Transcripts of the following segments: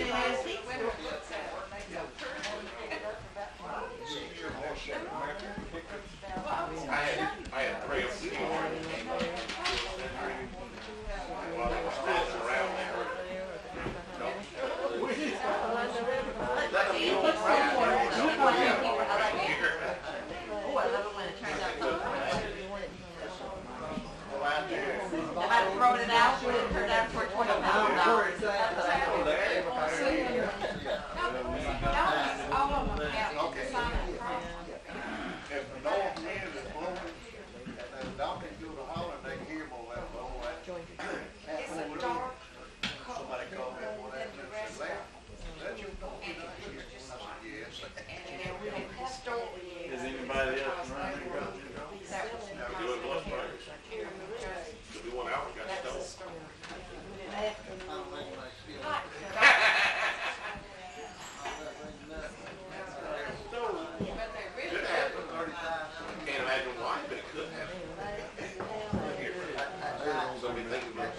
I had 3 of them while they were standing around there. No. Oh, I love it when it turns out so nice. If I'd thrown it out, would it turn out for $20,000? That's what I told her. All of them have to sign it. If the north wind is blowing, and the donkey do the holler, they can hear more than blow that. It's dark. Somebody called me one that just said, that you don't be down here. I said, yes. Is anybody else running? Do it once, right? Do we want out? We got stone. Can't imagine why, but it could happen. So we think we're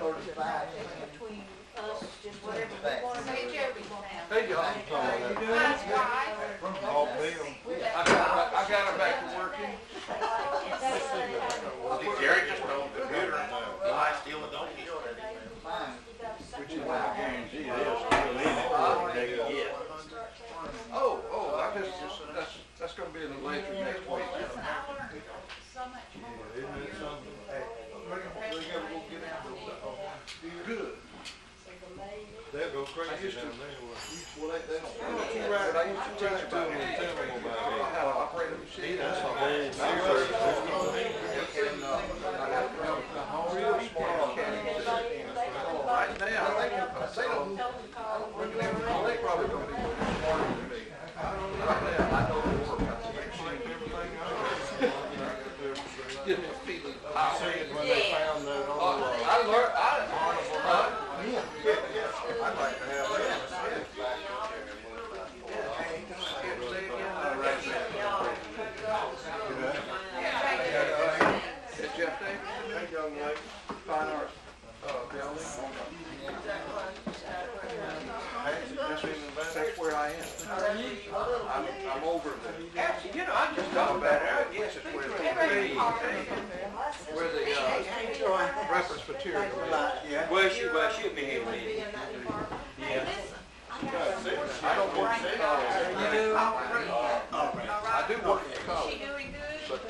Between us, just whatever we want to Say do. Jerry. Hey, y'all. That's why. Oh, Bill. I got her back to working. See, Jerry just stole the computer and lie, steal the donkey. Which is what I guarantee they'll still in it before they can get. Oh, I just, that's gonna be in the later next week. Listen, I learned so much more. Isn't it something? They gotta go get out of good. They'll go crazy down there. Well, they don't. I used to teach about it and tell them about it. How to operate a machine. That's a whole real smart mechanics. Right now, they probably gonna be smarter than me. Right now, I know the work. I can see everything get my feelings. I said when they found that on I learned. I'd like to have that. Jeff Davis, that young lady, fine arts building. That's where I am. I'm over there. You know, I just thought about it. I guess it's where the reference material is. Well, she'll be here with me. Yeah. I don't work at college. You do? I do work at college. She doing good? But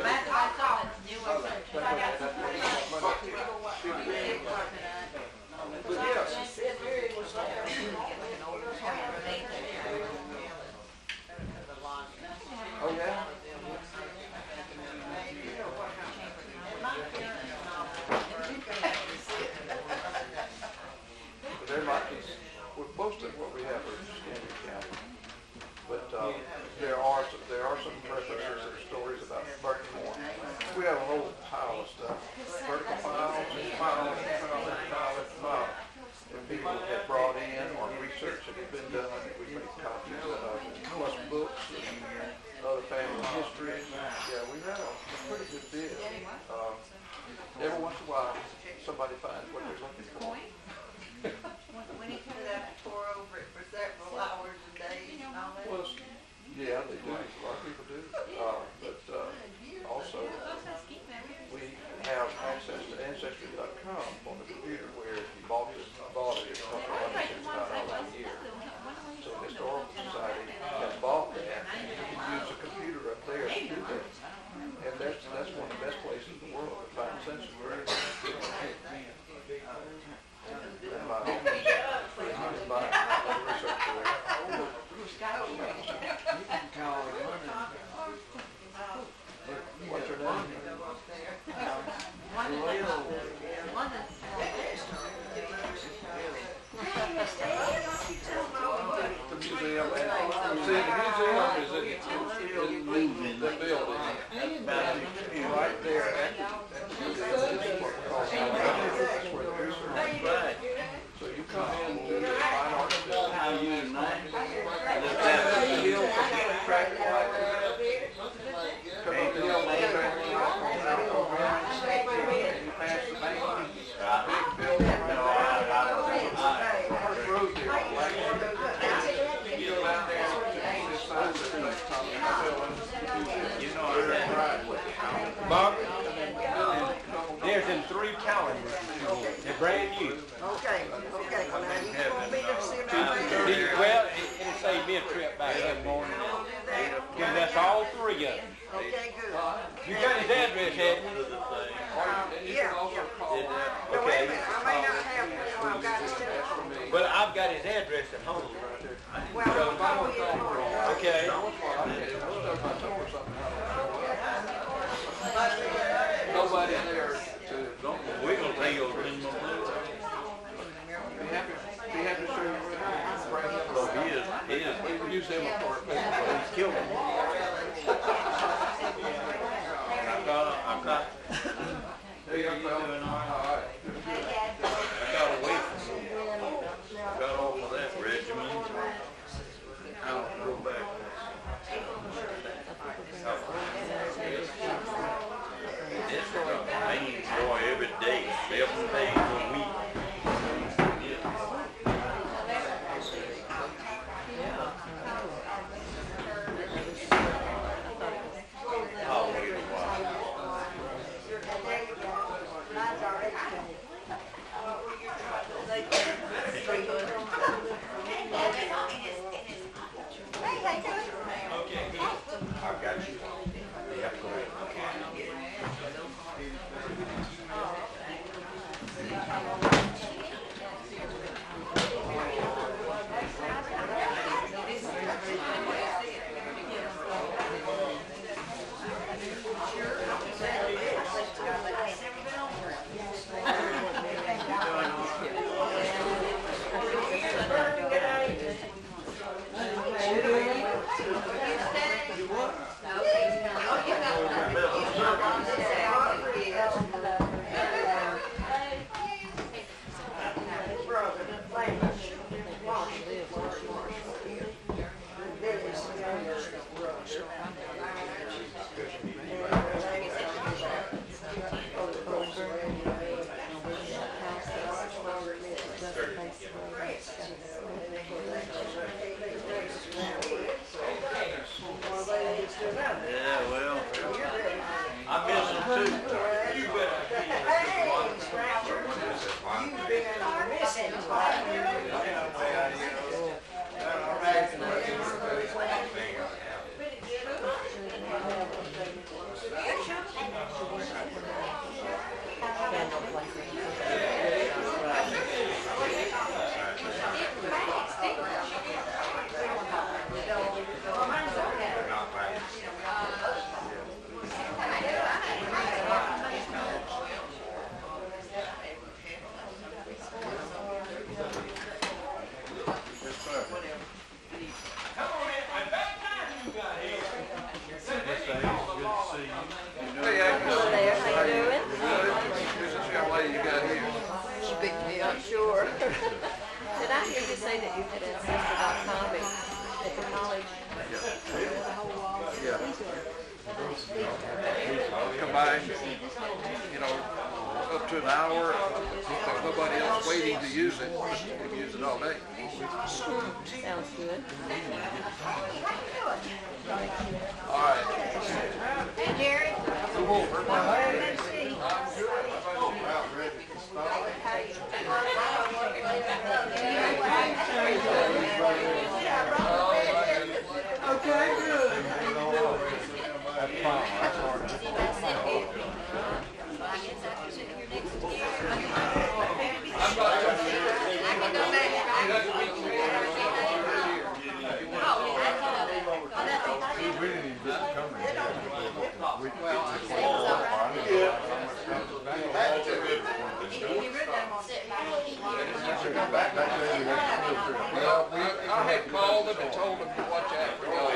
Last I saw it, you were, I got some oh yeah? But there might be, well, most of what we have are Standard County. But there are some references and stories about Baltimore. We have a whole pile of stuff. Vertical files, files. And people have brought in or research that has been done that we make copies of, plus books and other family history. Yeah, we have a pretty good deal. Every once in a while, somebody finds what they're looking for. When he put that pour over it for several hours a day and all that. Well, yeah, they do. A lot of people do. But also, we have access to Ancestry.com on the computer where if you bought it, it's $165 a year. So the Historical Society has bought that, and you can use the computer up there to do that. And that's one of the best places in the world to find census records. You can call Okay, good. You got his address, Ed? To the thing. And you Yeah, can also yeah. call. Did that? No, wait a Okay. minute, I may not have, I've got his That's telephone. for me. Well, I've got his address at home. Well, I'll call you tomorrow. Okay. Nobody there to. We're gonna pay your minimum. Be happy to show you where. So he is. We would use them for it. He's killed him. I got, There you go. All right. I got away from him. Got off of that regimen. I don't go back. This is a pain, boy, every day, 7 days a week. I'll wait a while. Okay, good. I got you. Yeah, great. Yeah, well, I miss him too. You Hey, Agnes. Hello there, how you doing? Good. Who's this young lady you got here? She picked me up, sure. Did I hear you say that you had ancestry.com at the college? Yeah. Come by, you know, up to an hour. If there's nobody else waiting to use it, you can use it all day. Sounds good. All right. Hey, Jerry. Well, I had called them and told them to watch out for y'all.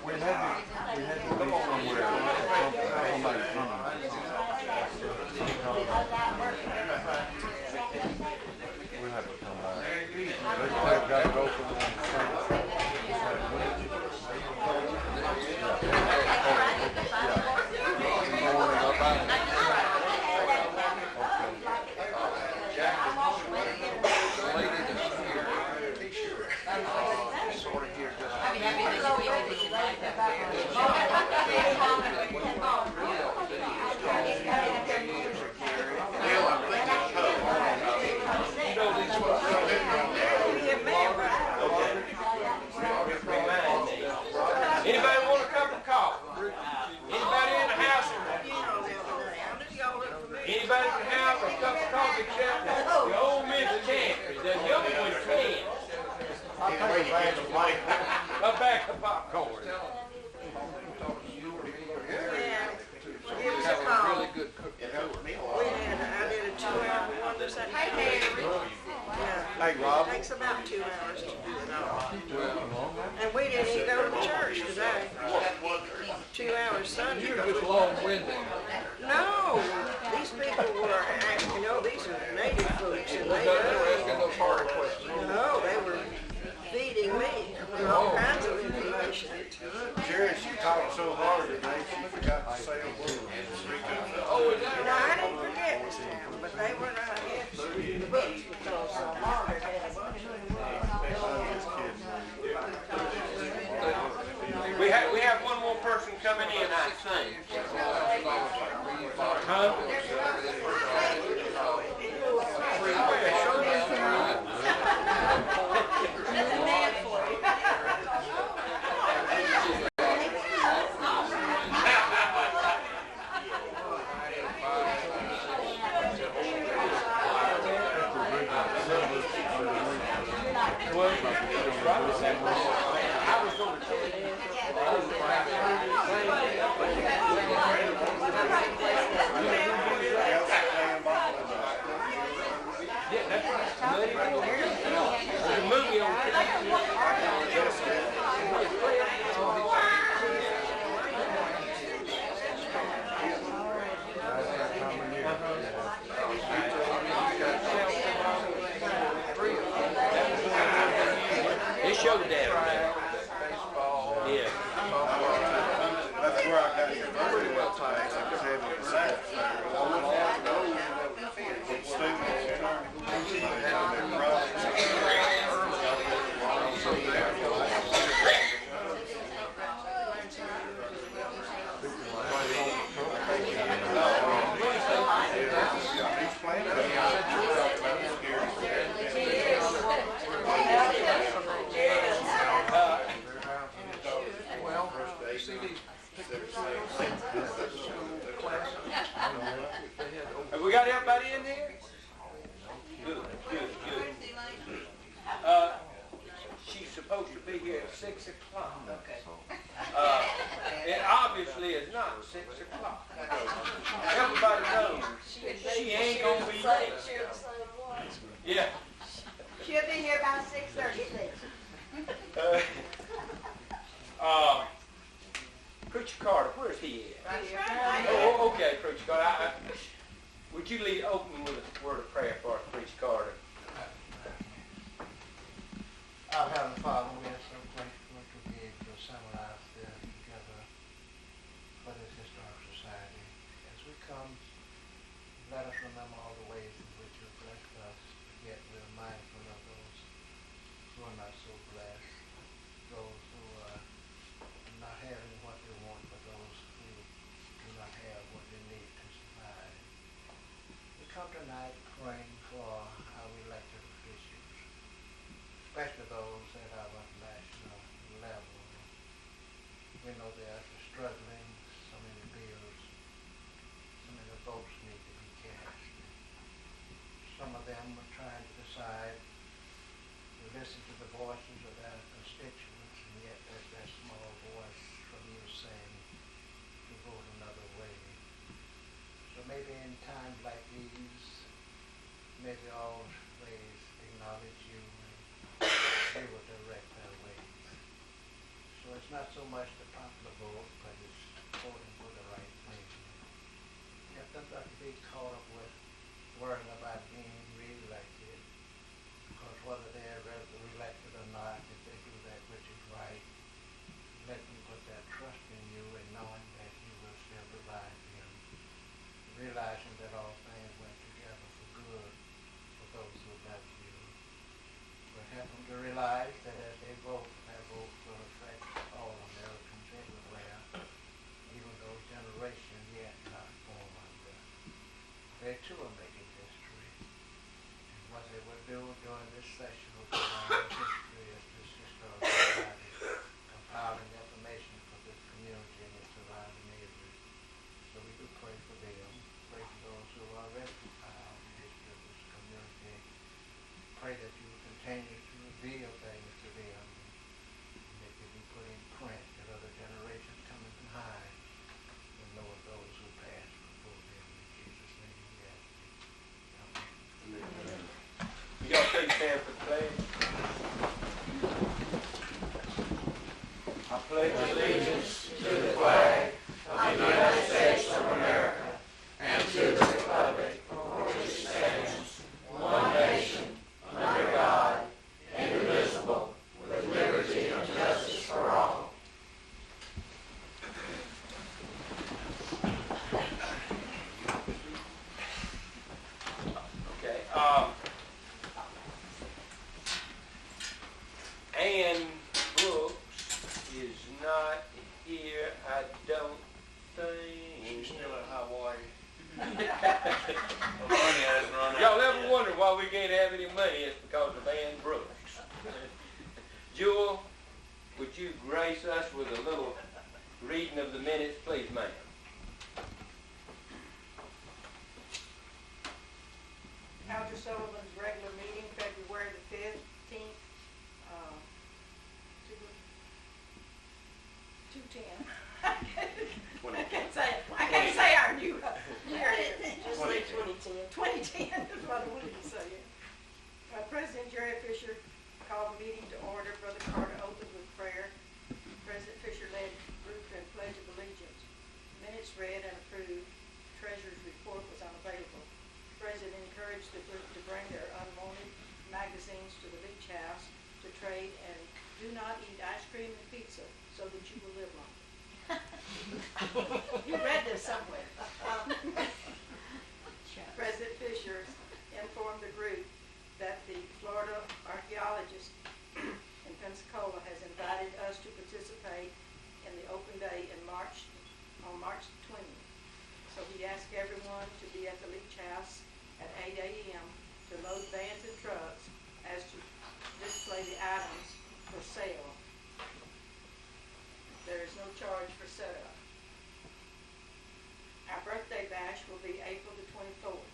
We had bag of light, a bag of popcorn. Yeah. We have a really good cook. I did a 2-hour one this afternoon. Hey, Harry. Yeah. Hey, Rob. It takes about 2 hours to do it all. And we didn't even go to the church today. 2 hours Sunday. It was long-winded. No, these people were, you know, these are native folks and They were asking those hard questions. no, they were feeding me with all kinds of information. Jerry, she talked so hard today, she forgot to say a word. Oh, is No, that I didn't forget this time, but they were not yet the books because Margaret had a bunch of We have one more person coming in, I think. Huh? There's a movie on They showed that. Yeah. That's where I got your pretty well tied. I just had it set. I wouldn't have to know it's students, you know. well, you see these pictures? Have we got everybody in here? Good, good, good. She's supposed to be here at 6 o'clock. Okay. It obviously is not 6 o'clock. Everybody knows she ain't gonna be late. Yeah. She'll be here about 6:36. Preacher Carter, where's he at? Right here. Oh, okay, Preacher Carter. Would you open with a word of prayer for us, Preacher Carter? Our Heavenly Father, we are so grateful to be able to assemble ourselves together for this historic society. As we come, let us remember all the ways in which you blessed us, yet we are mindful of those who are not so blessed, those who are not having what they want, but those who do not have what they need to survive. We come tonight praying for our elected officials, especially those at our national level. We know they are struggling, so many bills, so many votes need to be cast. Some of them are trying to decide to listen to the voices of their constituents, and yet there's that small voice from you saying to vote another way. So maybe in times like these, maybe always acknowledge you and you will direct their ways. So it's not so much the popular vote, but it's voting for the right thing. Help them not to be caught up with worrying about being re-elected, because whether they're re-elected or not, if they do that which is right, let them put their trust in you and knowing that you will still provide them, realizing that all things went together for good for those who love you. But help them to realize that as they vote, their vote will affect all Americans everywhere, even those generations yet not born. They too are making history. And what they will do during this session will go on in history as this historical society compiling information for this community and its surrounding areas. So we do pray for them, pray for those who are already compiled in the history of this community. Pray that you will continue to reveal things to them, Okay. Ann Brooks is not here, I don't think. She's still in Hawaii. Y'all ever wonder why we can't have any money? It's because of Ann Brooks. Jewel, would you grace us with a little reading of the minutes, please, ma'am? Alger-Sullivan's regular meeting, February the 15th, 210. I can't say our new year. Just say 2010 is what I wanted to say. President Jerry Fisher called the meeting to order. Brother Carter opened with prayer. President Fisher led the group in Pledge of Allegiance. Minutes read and approved. Treasurer's report was unavailable. The President encouraged the group to bring their unwanted magazines to the beach house to trade and do not eat ice cream and pizza so that you will live longer. You read this somewhere. President Fisher informed the group that the Florida archaeologist in Pensacola has invited us to participate in the open day on March 20th. So he asked everyone to be at the Leach House at 8 a.m. to load vans and trucks as to display the items for sale. There is no charge for setup. Our birthday bash will be April the 24th.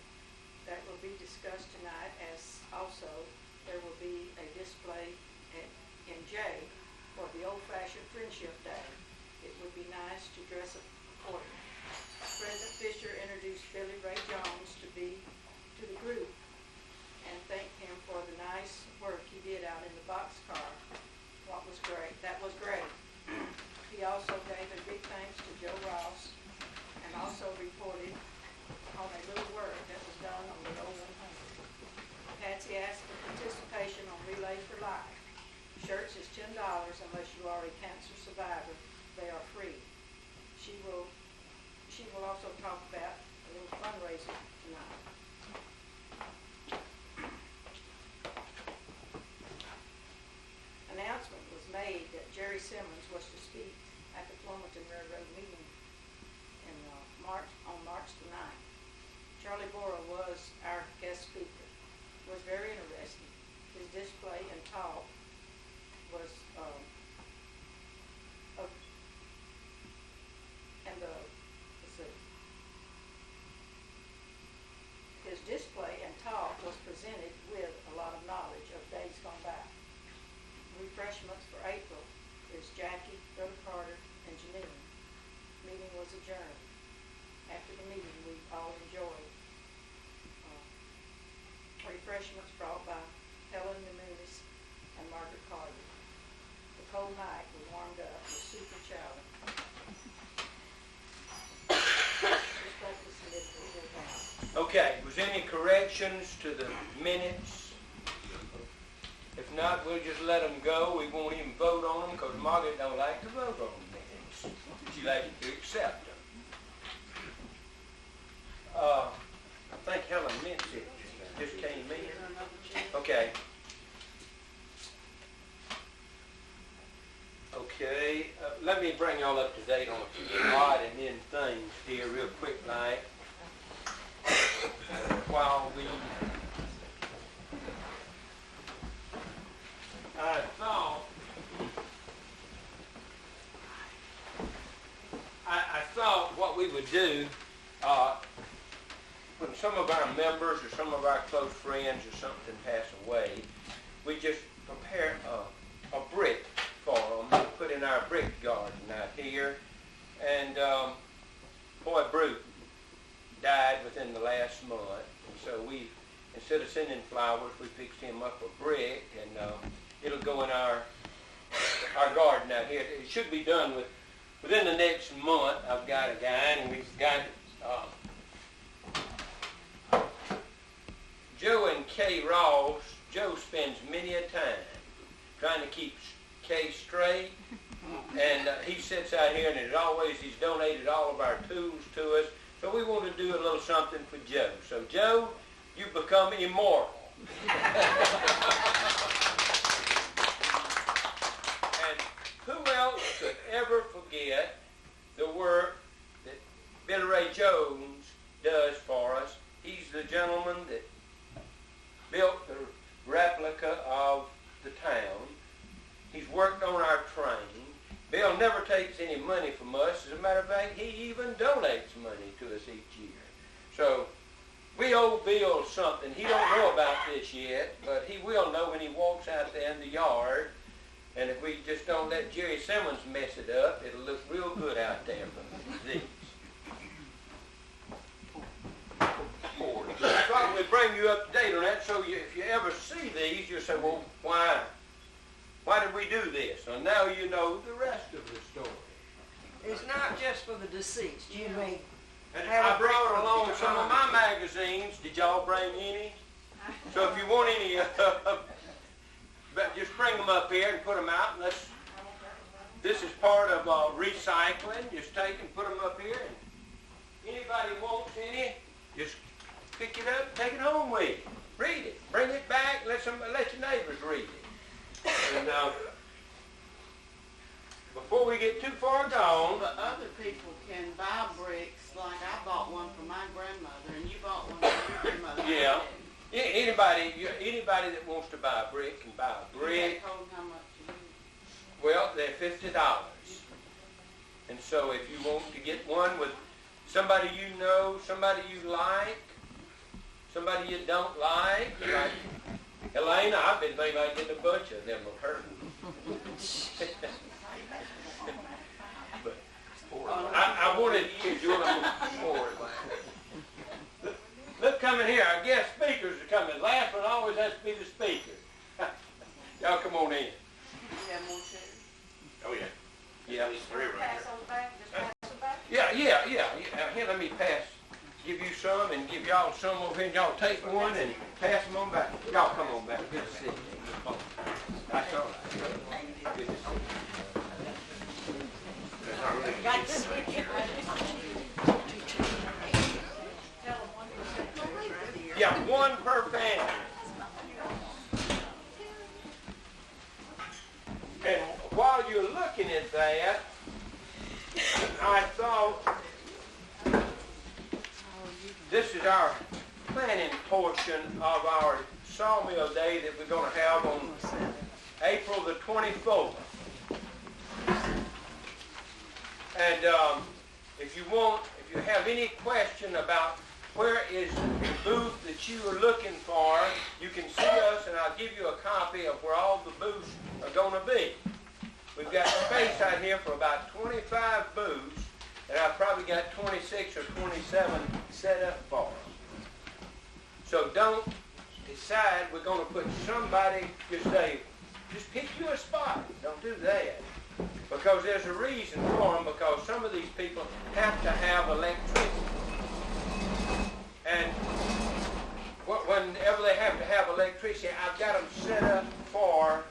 That will be discussed tonight, as also there will be a display in J for the old-fashioned Friendship Day. It would be nice to dress accordingly. President Fisher introduced Billy Ray Jones to the group and thanked him for the nice work he did out in the boxcar. That was great. He also gave a big thanks to Joe Ross and also reported on a little work that was done on the old 100. Patsy asked for participation on Relay for Life. Shirts is $10 unless you are a cancer survivor. They are free. She will also talk about a little fundraiser tonight. Announcement was made that Jerry Simmons was to speak at the Flomaton Railroad meeting on March the 9th. Charlie Bora was our guest speaker. It was very interesting. His display and talk was his display and talk was presented with a lot of knowledge of days gone by. Refreshments for April is Jackie, Brother Carter, and Janine. Meeting was adjourned. After the meeting, we all enjoyed refreshments brought by Helen Nemunis and Margaret Collier. The cold night was warmed up with soup and chowder. Okay, was any corrections to the minutes? If not, we'll just let them go. We won't even vote on them because Margaret don't like to vote on the minutes. She likes to accept them. I think Helen Mincy just came in. Okay. Okay, let me bring y'all up to date on a few odd and in things here real quick, like while I thought what we would do when some of our members or some of our close friends or something pass away, we just prepare a brick for them to put in our brick garden out here. And boy, Brute died within the last month, and so we, instead of sending flowers, we fixed him up a brick, and it'll go in our our garden out here. It should be done within the next month. I've got a guy, and we've got Joe and Kay Ross. Joe spends many a time trying to keep Kay straight, and he sits out here, and as always, he's donated all of our tools to us. So we want to do a little something for Joe. So Joe, you've become immortal. And who else could ever forget the work that Billy Ray Jones does for us? He's the gentleman that built the replica of the town. He's worked on our train. Bill never takes any money from us. As a matter of fact, he even donates money to us each year. So we owe Bill something. He don't know about this yet, but he will know when he walks out there in the yard. And if we just don't let Jerry Simmons mess it up, it'll look real good out there from these. I thought we'd bring you up to date on that, so if you ever see these, you'll say, well, why did we do this? So now you know the rest of the story. It's not just for the deceased. You may And have I brought along some of my magazines. Did y'all bring any? So if you want any, but just bring them up here and put them out. And this is part of recycling. Just take and put them up here. And anybody wants any, just pick it up, take it home with you. Read it. Bring it back. Let your neighbors read it. And before we get too far gone, But other people can buy bricks, like I bought one for my grandmother, and you bought one for your grandmother. yeah. Anybody that wants to buy a brick can buy a brick. They told how much you need. Well, they're $50. And so if you want to get one with somebody you know, somebody you like, somebody you don't like Elena, I've been thinking about getting a bunch of them of her. But I wanted you to look forward. Look, coming here. Our guest speakers are coming. Last one always has to be the speaker. Y'all come on in. You have more chairs? Oh, yeah. Yeah. At least 3 right pass here. those back, just pass them back. Yeah. Here, let me give you some and give y'all some over here. Y'all take one and pass them on back. Y'all come on back. Good to see you. That's all right. Good to see you. Yeah, one per family. And while you're looking at that, I thought this is our planning portion of our sawmill day that we're going to have on April the 24th. And if you have any question about where is the booth that you are looking for, you can see us and I'll give you a copy of where all the booths are going to be. We've got space out here for about 25 booths, and I've probably got 26 or 27 set up for us. So don't decide we're going to put somebody, just pick you a spot. Don't do that. Because there's a reason for them, because some of these people have to have electricity. And whenever they have to have electricity, I've got them set up for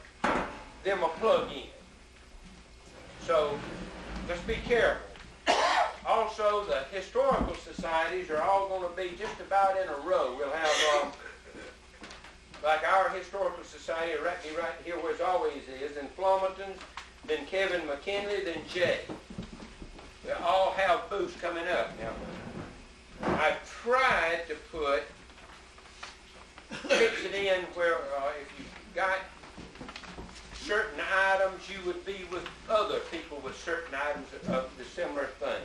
them a plug-in. So let's be careful. Also, the historical societies are all going to be just about in a row. We'll have, like our historical society right here where it always is, then Flomaton's, then Kevin McKinley, then Jay. They all have booths coming up. Now, I've tried to fix it in where if you've got certain items, you would be with other people with certain items of the similar thing.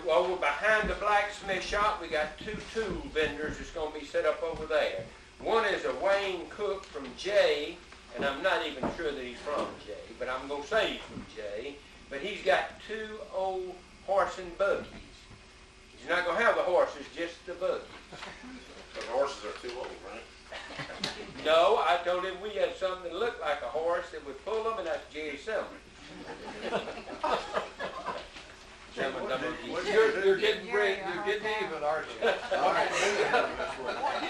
Over behind the blacksmith shop, we got 2 tool vendors that's going to be set up over there. One is a Wayne Cook from Jay, and I'm not even sure that he's from Jay, but I'm going to say he's from Jay. But he's got 2 old horse and buggies. He's not going to have the horses, just the buggies. So the horses are too old, right? No, I told him we had something that looked like a horse that would pull them, and that's Jerry Simmons. You're getting even, aren't you?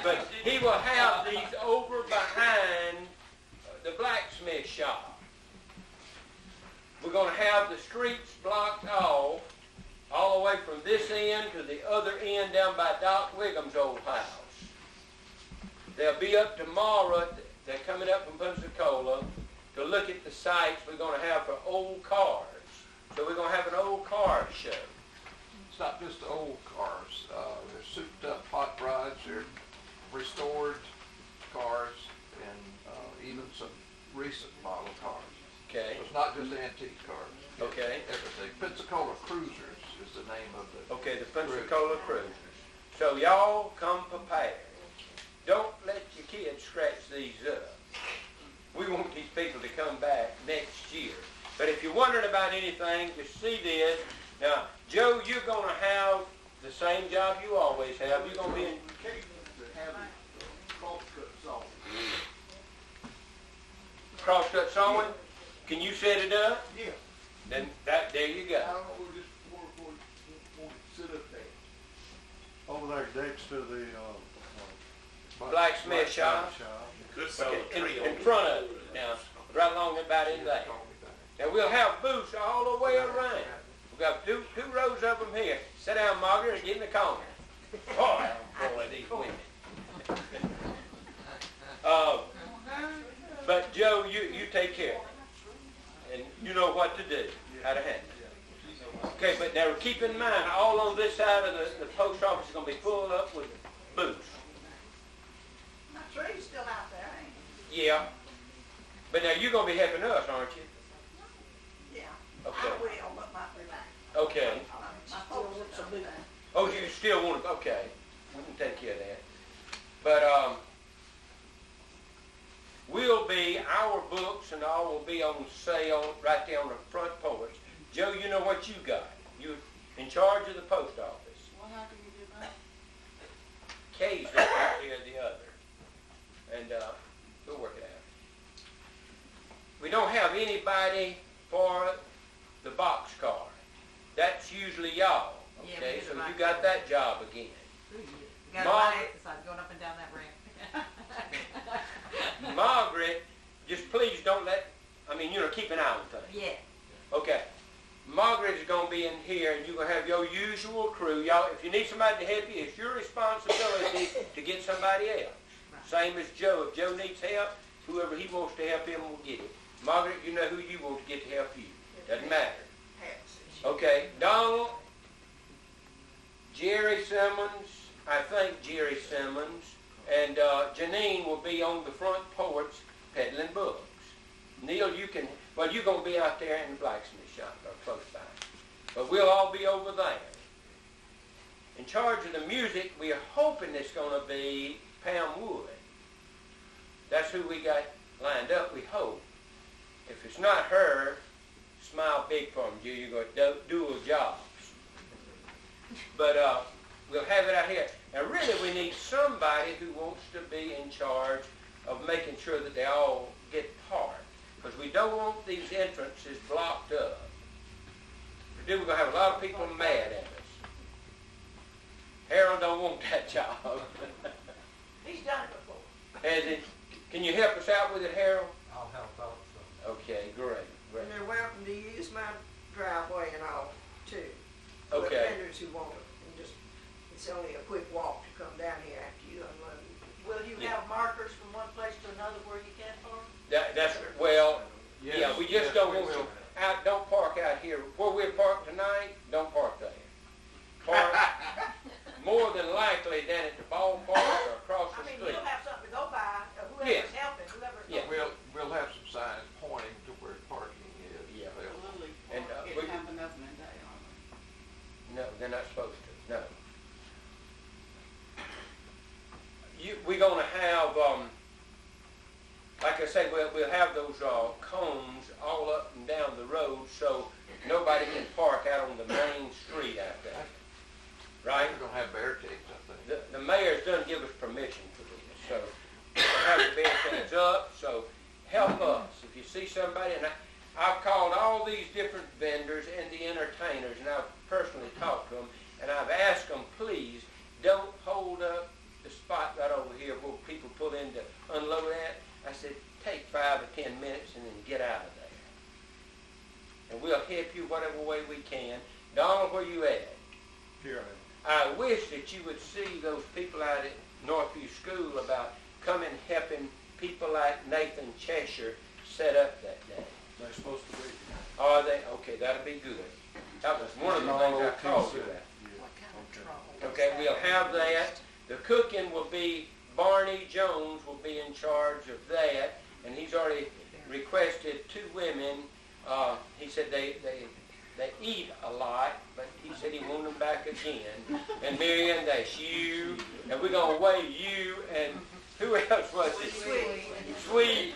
But he will have these over behind the blacksmith shop. We're going to have the streets blocked off all the way from this end to the other end down by Doc Wiggum's old house. They'll be up tomorrow. They're coming up from Pensacola to look at the sites we're going to have for old cars. So we're going to have an old car show. It's not just the old cars. They're souped up hot rods. They're restored cars and even some recent model cars. Okay. So it's not just antique cars. Okay. Everything. Pensacola Cruisers is the name of the. Okay, the Pensacola Cruisers. So y'all come prepared. Don't let your kids scratch these up. We want these people to come back next year. But if you're wondering about anything, just see this. Now, Joe, you're going to have the same job you always have. You're going to be in cross-cut sewing. Can you set it up? Yeah. Then there you I go. don't know, we just want to sit up there. Over there next to the, Blacksmith shop. Could sell Okay, a tree in on front of it. Now, right along about in there. Now we'll have booths all the way around. We've got two rows of them here. Sit down, Margaret, and get in the corner. Boy, these women. But Joe, you take care of it. And you know what to do, how to handle it. Okay, but now keep in mind, all on this side of the post office is going to be full up with booths. My tree's still out there, ain't Yeah. But now you're going to be helping us, aren't you? it? Yeah. Okay. I will, but not relax. Okay. My folks will come back. Oh, you still want to, okay. We can take care of that. But our books and all will be on sale right there on the front porch. Joe, you know what you got. You're in charge of the post office. Well, how can you do that? Kay's one here or the other. And we'll work it out. We don't have anybody for the box car. That's usually y'all. Yeah, Okay, we do so the you box got car. that job again. You got a lot Mom- of exercise going up and down that ramp. Margaret, just please don't keep an eye on things. Yeah. Okay. Margaret is going to be in here, and you're going to have your usual crew. Y'all, if you need somebody to help you, it's your responsibility to get somebody else. Same as Joe. If Joe needs help, whoever he wants to help him will get it. Margaret, you know who you want to get to help you. Doesn't matter. Okay. Donald, Jerry Simmons, I think Jerry Simmons, and Janine will be on the front porch peddling books. Neil, you're going to be out there in the blacksmith shop or close by. But we'll all be over there. In charge of the music, we're hoping it's going to be Pam Wood. That's who we got lined up, we hope. If it's not her, smile big for them, Joe. You're going to do a job. But we'll have it out here. And really, we need somebody who wants to be in charge of making sure that they all get parked. Because we don't want these entrances blocked up. If we do, we're going to have a lot of people mad at us. Harold don't want that job. He's done it before. Has he? Can you help us out with it, Harold? I'll help out some. Okay, great. And they're welcome to use my driveway and all, too. Okay. For vendors who want it. And just, it's only a quick walk to come down here after you unload. Will you Yeah. have markers from one place to another where you can park? Yeah, we just don't want you don't park out here. Where we're parked tonight, don't park there. Park more than likely down at the ballpark or across the I mean, street. you'll have something to go by, Yeah. whoever's helping, whoever's. Yeah. We'll have some signs pointing to where parking is. Yeah. available. Lily And, Park we- didn't have enough in a day, are they? No, they're not supposed to. No. We're going to have, like I say, we'll have those cones all up and down the road so nobody can park out on the main street out there. Right? We're gonna have barricades, I think. The mayor's done give us permission for this, so we'll have the barricades vendors and the entertainers, and I've personally talked to them, and I've asked them, please, don't hold up the spot right over here where people pull in to unload at. I said, take 5 or 10 minutes and then get out of there. And we'll help you whatever way we can. Donald, where you at? Here I wish that you would see those people out at Northview School about coming helping people like Nathan Cheshire set up that day. they're supposed to be. Are they? Okay, that'll be good. That was one of the things I called you about. Okay, we'll have that. The cooking will be, Barney Jones will be in charge of that, and he's already requested 2 women. He said they eat a lot, but he said he wanted them back again. And Marianne, that's you, and we're going to weigh you, and who else was it? Sweet.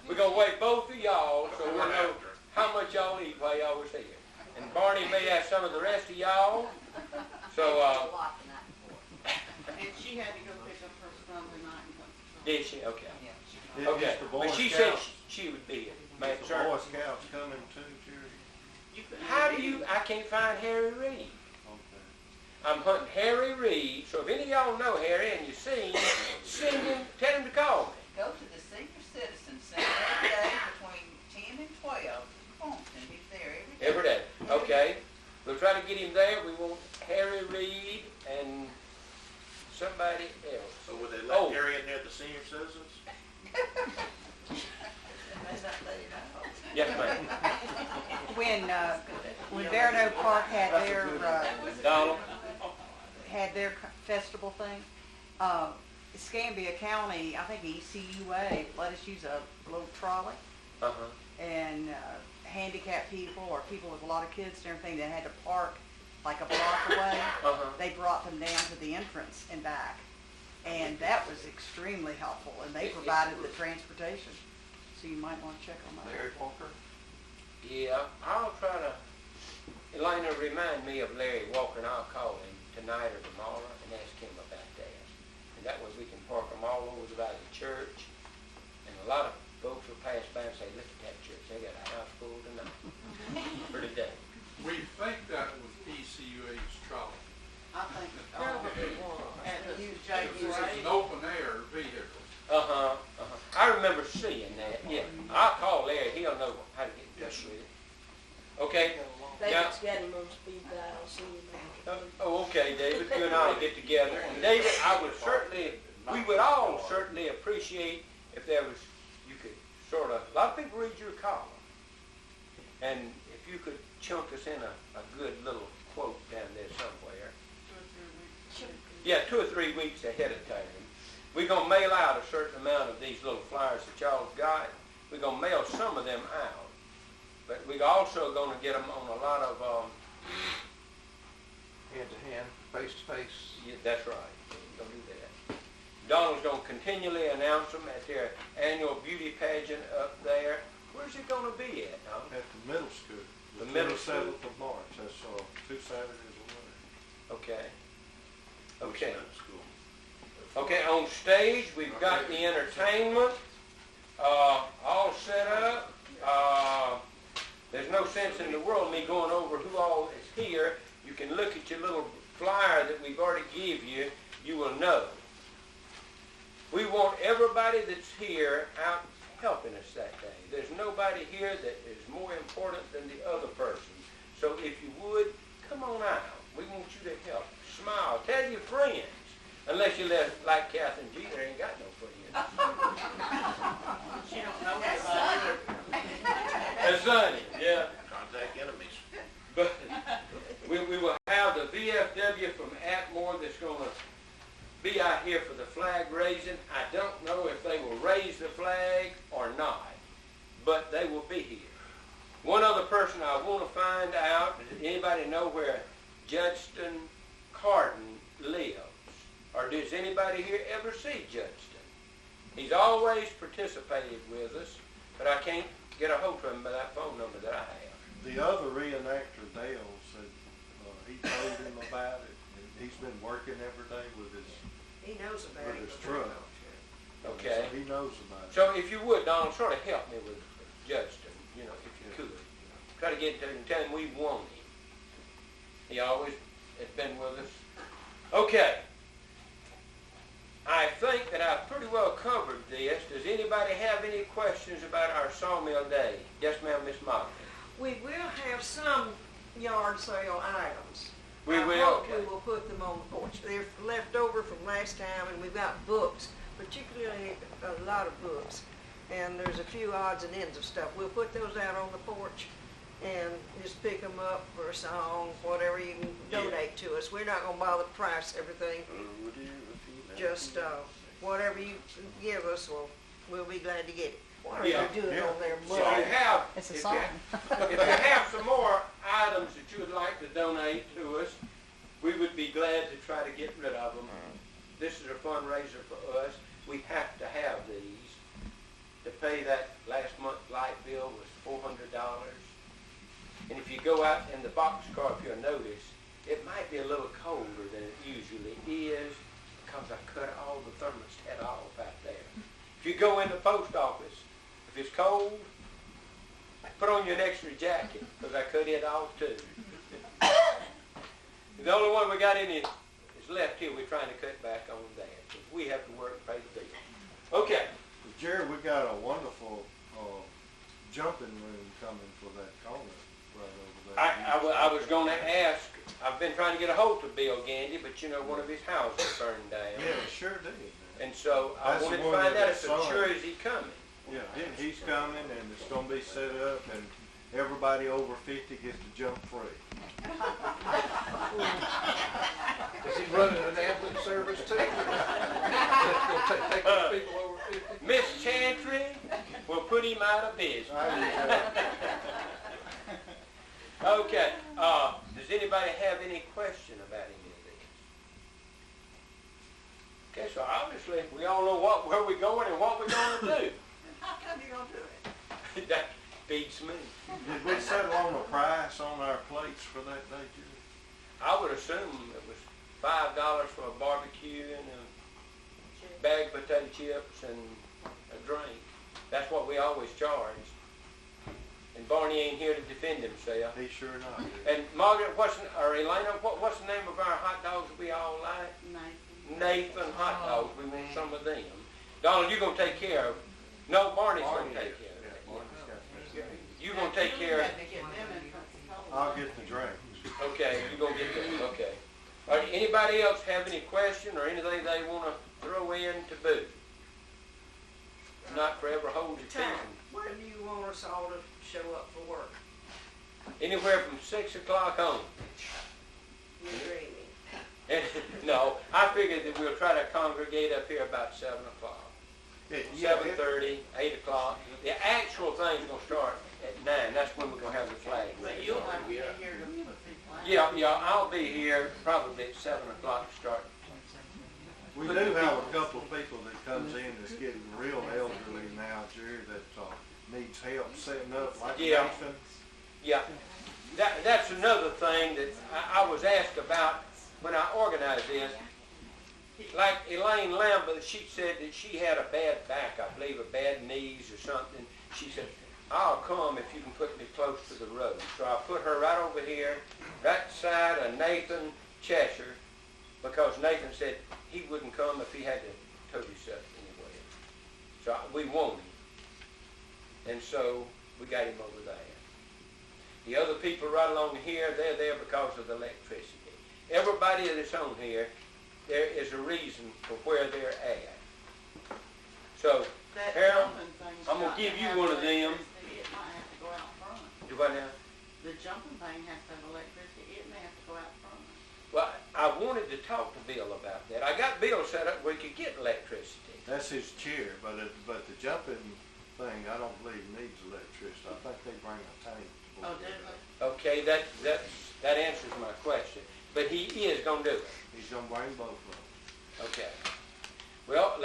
We're going to weigh both of y'all, so we'll know how much y'all eat while y'all was here. And Barney may have some of the rest of y'all. So, And she had to go pick up her Sunday night and come. did she? Okay. Is Okay. the Boy But she said Scouts- she would be here. is Ma'am, the sir. Boy Scouts coming too, Jerry? You couldn't How have do you, been. I can't find Harry Reid. Okay. I'm hunting Harry Reid, so if any of y'all know Harry and you see him, send him, tell him to call me. Go to the senior citizen center every day between 10 and 12. And he's there every day. Every day. Okay. We'll try to get him there. We want Harry Reid and somebody else. So would they Oh. let Harry in there, the senior citizens? Yes, ma'am. When Verno Park had Donald? their festival thing, Escambia County, I think ECUA, let us use a little trolley, Uh-huh. and handicapped people or people with a lot of kids and everything that had to park like a block away, Uh-huh. they brought them down to the entrance and back. And that was extremely helpful, and they provided the transportation. So you might want to check on that. Larry Parker? Yeah, I'll try to, Elena, remind me of Larry Walker, and I'll call him tonight or tomorrow and ask him about that. And that way we can park them all over by the church. And a lot of folks will pass by and say, look at that church, they got a house full tonight for today. We think that was ECUA's trolley. I think, at the It's JUA. an open air vehicle. Uh-huh, uh-huh. I remember seeing that, yeah. I'll call Larry, he'll know how to get in touch with it. Okay? David's got him on speed dial, see him back. Oh, okay, David, you and I will get together. And David, we would all certainly appreciate if there was, you could sort of, a lot of people read your column. And if you could chunk us in a good little quote down there somewhere. Yeah, 2 or 3 weeks ahead of time. We're going to mail out a certain amount of these little flyers that y'all got. We're going to mail some of them out. But we're also going to get them on a lot of, Hand-to-hand, face-to-face. yeah, that's right. We're going to do that. Donald's going to continually announce them at their annual beauty pageant up there. Where's it going to be at, Donald? At the middle school. The middle school? 27th of March, that's 2 Saturdays a week. Okay. Okay. That's cool. Okay, on stage, we've got the entertainment, all set up. There's no sense in the world me going over who all is here. You can look at your little flyer that we've already give you. You will know. We want everybody that's here out helping us that day. There's nobody here that is more important than the other person. So if you would, come on out. We want you to help. Smile. Tell your friends. Unless you like Catherine G, there ain't got no friends. She don't know That's anybody. That's Sonny, yeah. Contact enemies. But we will have the VFW from Atmore that's going to be out here for the flag raising. I don't know if they will raise the flag or not, but they will be here. One other person I want to find out, does anybody know where Judson Carden lives? Or does anybody here ever see Judson? He's always participated with us, but I can't get a hold of him by that phone number that I have. The other reenactor, Dale, said he told him about it, and he's been working every day with his truck. Okay. So he knows about it. So if you would, Donald, sort of help me with Judson, if you could. try to get to him and tell him we want him. He always has been with us. Okay. I think that I've pretty well covered this. Does anybody have any questions about our sawmill day? Yes, ma'am, Miss Motley. We will have some yard sale items. We I will, hope okay. we will put them on the porch. They're left over from last time, and we've got books, particularly a lot of books. And there's a few odds and ends of stuff. We'll put those out on the porch and just pick them up for a song, whatever you can donate to us. We're not gonna bother to price everything. Just whatever you give us, we'll be glad to get it. What are Yeah. they doing on their If money? you have, It's a if song. if you have some more items that you would like to donate to us, we would be glad to try to get rid of them. This is a fundraiser for us. We have to have these. To pay that last month's light bill was $400. And if you go out in the boxcar, if you'll notice, it might be a little colder than it usually is because I cut all the thermostat off out there. If you go in the post office, if it's cold, put on your extra jacket because I cut it off too. The only one we got in is left here. We're trying to cut back on that. We have to work and pay the bill. Okay. Jerry, we got a wonderful jumping room coming for that corner right over there. I was going to ask, I've been trying to get a hold of Bill Gandy, but you know, one of his houses burned down. Yeah, it sure did. And so I That's wanted the to one find that out if his for son- sure is he coming. Yeah, he's coming and it's gonna be set up and everybody over 50 gets to jump free. Is he running an ambulance service too? That's gonna take those people over 50? Miss Chancery will put him out of business. Okay, does anybody have any question about any of this? Okay, so obviously we all know where we're going and what we're going to do. How come you gonna do it? That beats me. Did we settle on a price on our plates for that day, Jerry? I would assume it was $5 for a barbecue and a bag of potato chips and a drink. That's what we always charge. And Barney ain't here to defend himself. He's sure not. And Margaret, or Elena, what's the name of our hot dogs we all like? Nathan hot dogs. We want some of them. Donald, you're going to take care of. No, Barney's going to take care of that. You're going to take care of. I'll get the drinks. Okay, you're going to get them. Okay. All right, anybody else have any question or anything they want to throw in to boot? Not forever hold your Time, teeth. when do you want us all to show up for work? Anywhere from 6 o'clock on. You're dreaming. And, no, I figured that we'll try to congregate up here about 7 o'clock. 7:30, 8 o'clock. The actual thing's going to start at 9. That's when we're going to have the flag. But you'll have to be here to put people out. Yeah, I'll be here probably at 7 o'clock to start. We do have a couple of people that comes in that's getting real elderly now, Jerry, that needs help setting up like Yeah. Nathan. Yeah, that's another thing that I was asked about when I organized this. Like Elaine Lambert, she said that she had a bad back, I believe a bad knees or something. She said, I'll come if you can put me close to the road. So I put her right over here, right side of Nathan Cheshire, because Nathan said he wouldn't come if he had to tote himself anywhere. So we want him. And so we got him over there. The other people right along here, they're there because of the electricity. Everybody that's on here, there is a reason for where they're at. So, That Harold, jumping thing's I'm gonna got give to you have one of them. electricity. It might have to go out front. Do what now? The jumping thing has to have electricity. It may have to go out front. Well, I wanted to talk to Bill about that. I got Bill set up where he could get electricity. That's his chair, but the jumping thing, I don't believe needs electricity. I think they bring a tank. Oh, do they? Okay, that answers my question. But he is gonna do it. He's gonna bring both of them. Okay. Well,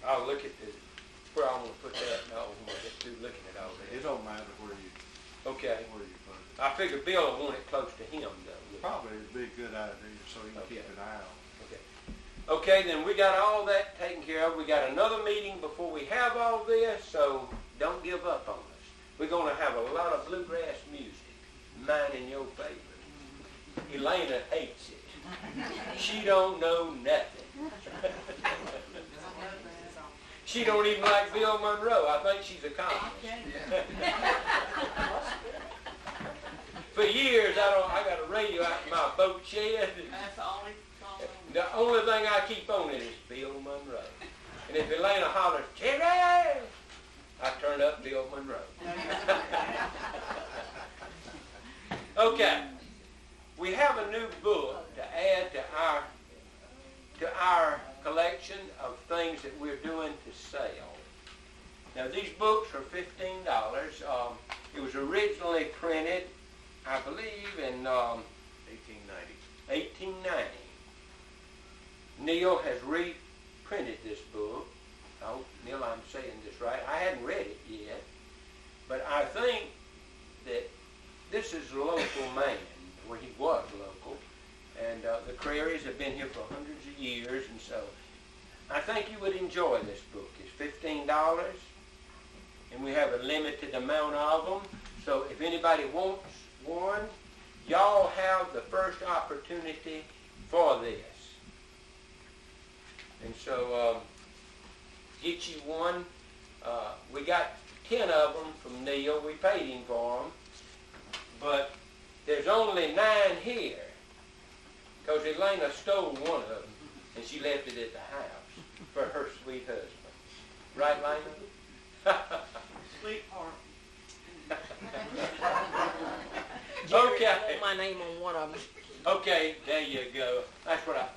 I'll look at where I want to put that. No, I'm gonna get through looking at all It this. don't matter where you Okay. put it. I figure Bill will want it close to him, though. Probably it'd be a good idea, so you can keep Okay. an eye on. Okay. Okay, then we got all that taken care of. We got another meeting before we have all this, so don't give up on us. we're going to have a lot of bluegrass music, mine in your favor. Elena hates it. She don't know nothing. She don't even like Bill Monroe. I think she's a communist. For years, I got a radio out in my boat shed. That's the only song. The only thing I keep on it is Bill Monroe. And if Elena hollers, Jerry, I turn up Bill Monroe. Okay. We have a new book to add to our collection of things that we're doing to sell. Now these books are $15. It was originally printed, I believe, in 1890. Neil has reprinted this book. I hope, Neil, I'm saying this right. I hadn't read it yet, but I think that this is a local man, where he was local, and the Crairies have been here for hundreds of years, and so I think you would enjoy this book. It's $15, and we have a limited amount of them, so if anybody wants one, y'all have the first opportunity for this. And so get you one. We got 10 of them from Neil. We paid him for them, but there's only 9 here, because Elena stole one of them, and she left it at the house for her sweet husband. Right, Lena? Sweetheart. Okay. I want my name on one of them. Okay, there you go. That's what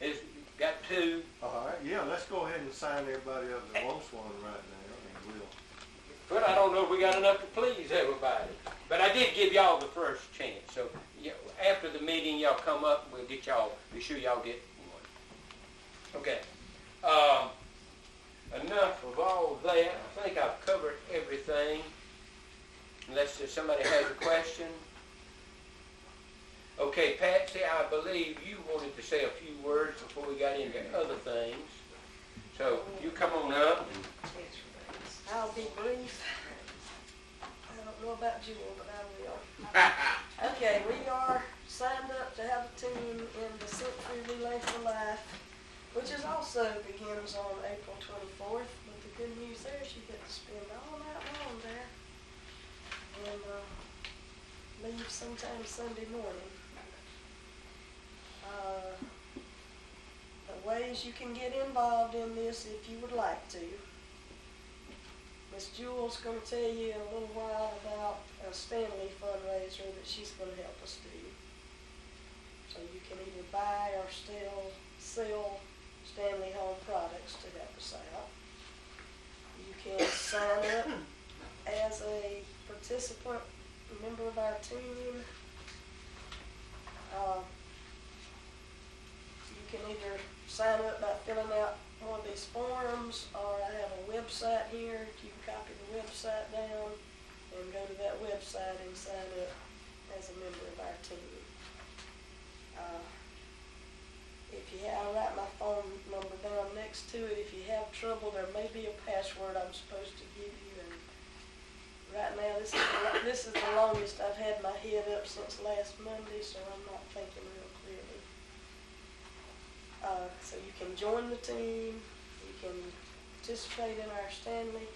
it's got 2. All right, yeah, let's go ahead and sign everybody up that wants one right now, and we'll. But I don't know if we got enough to please everybody. But I did give y'all the first chance. So after the meeting, y'all come up and we'll get y'all, be sure y'all get one. Okay. Enough of all that. I think I've covered everything. Unless somebody has a question. Okay, Patsy, I believe you wanted to say a few words before we got into other things. So you come on up. I'll be brief. I don't know about Jewel, but I will. Okay, we are signed up to have a team in the Century Relay for Life, which is also begins on April 24th. But the good news there is you get to spend all night long there and leave sometime Sunday morning. The ways you can get involved in this if you would like to. Miss Jewel's going to tell you in a little while about a Stanley fundraiser that she's going to help us do. So you can either buy or sell Stanley home products to help us out. You can sign up as a participant, a member of our team. You can either sign up by filling out one of these forms, or I have a website here. You can copy the website down and go to that website and sign up as a member of our team. I'll write my phone number down next to it. If you have trouble, there may be a password I'm supposed to give you. And right now, this is the longest I've had my head up since last Monday, so I'm not thinking real clearly. So you can join the team. You can participate in our Stanley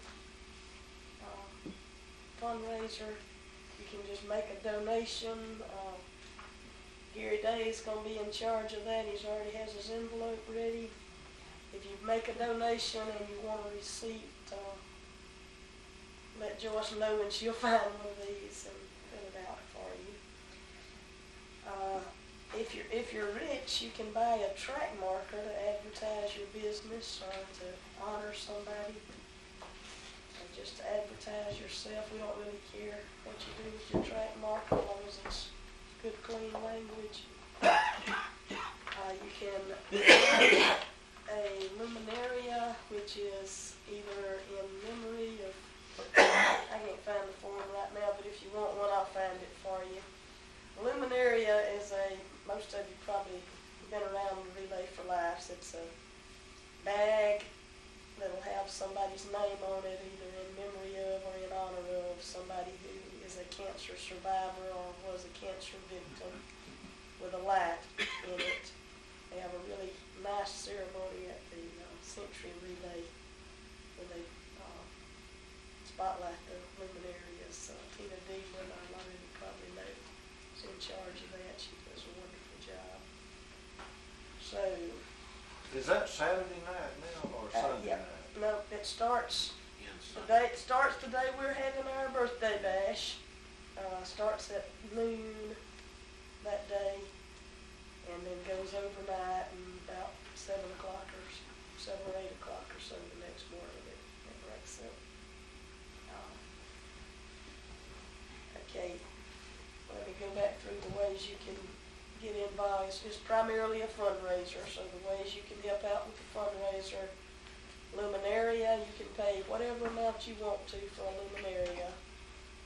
fundraiser. You can just make a donation. Gary Day is going to be in charge of that. He already has his envelope ready. If you make a donation and you want a receipt, let Joyce know and she'll find one of these and fill it out for you. If you're rich, you can buy a track marker to advertise your business or to honor somebody. Or just to advertise yourself. We don't really care what you do with your track marker as long as it's good, clean language. You can buy a luminaria, which is either in memory of, I can't find the form right now, but if you want one, I'll find it for you. Luminaria is most of you probably been around Relay for Life. It's a bag that'll have somebody's name on it, either in memory of or in honor of somebody who is a cancer survivor or was a cancer victim, with a light in it. They have a really nice ceremony at the Chancery relay where they spotlight the luminarias. Tina Diegler, a lot of you probably know, is in charge of that. She does a wonderful job. So, Is that Saturday night now or Sunday yeah. night? No, it starts the day we're having our birthday bash. Starts at noon that day, and then goes overnight, and about 7 o'clock or 7 or 8 o'clock or so the next morning it breaks up. Okay, let me go back through the ways you can get involved. It's primarily a fundraiser, so the ways you can help out with the fundraiser: luminaria, you can pay whatever amount you want to for a luminaria.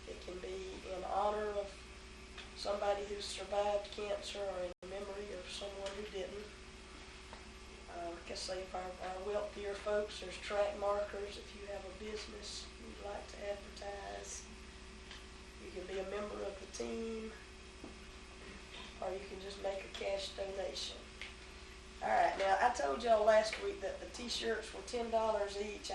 It can be in honor of somebody who survived cancer or in memory of someone who didn't. Like I say, for our wealthier folks, there's track markers. If you have a business you'd like to advertise, you can be a member of the team, or you can just make a cash donation. All right, now I told y'all last week that the t-shirts were $10 each.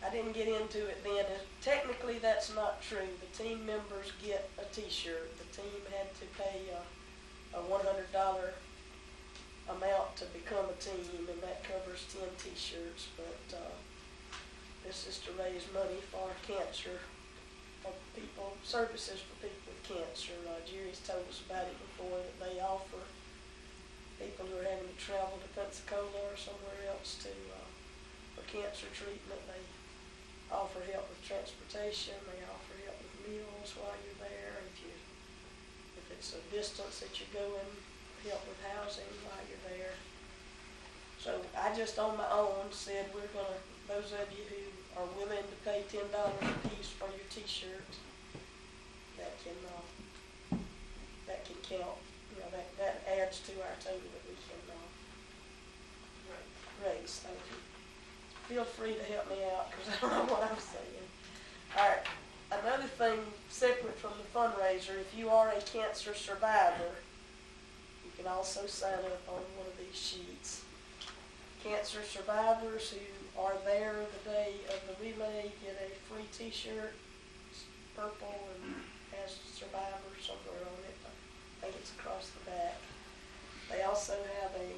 I didn't get into it then. Technically, that's not true. The team members get a t-shirt. The team had to pay a $100 amount to become a team, and that covers 10 t-shirts. But this is to raise money for cancer, for people, services for people with cancer. Jerry's told us about it before, that they offer people who are having to travel to Pensacola or somewhere else for cancer treatment. They offer help with transportation. They offer help with meals while you're there. If it's a distance that you're going, help with housing while you're there. So I just on my own said we're gonna, those of you who are willing to pay $10 a piece for your t-shirts, that can count. You know, that adds to our total that we can raise. Thank you. Feel free to help me out, because I don't know what I'm saying. All right. Another thing separate from the fundraiser, if you are a cancer survivor, you can also sign up on one of these sheets. Cancer survivors who are there the day of the relay get a free t-shirt. It's purple and has survivor somewhere on it. I think it's across the back. They also have a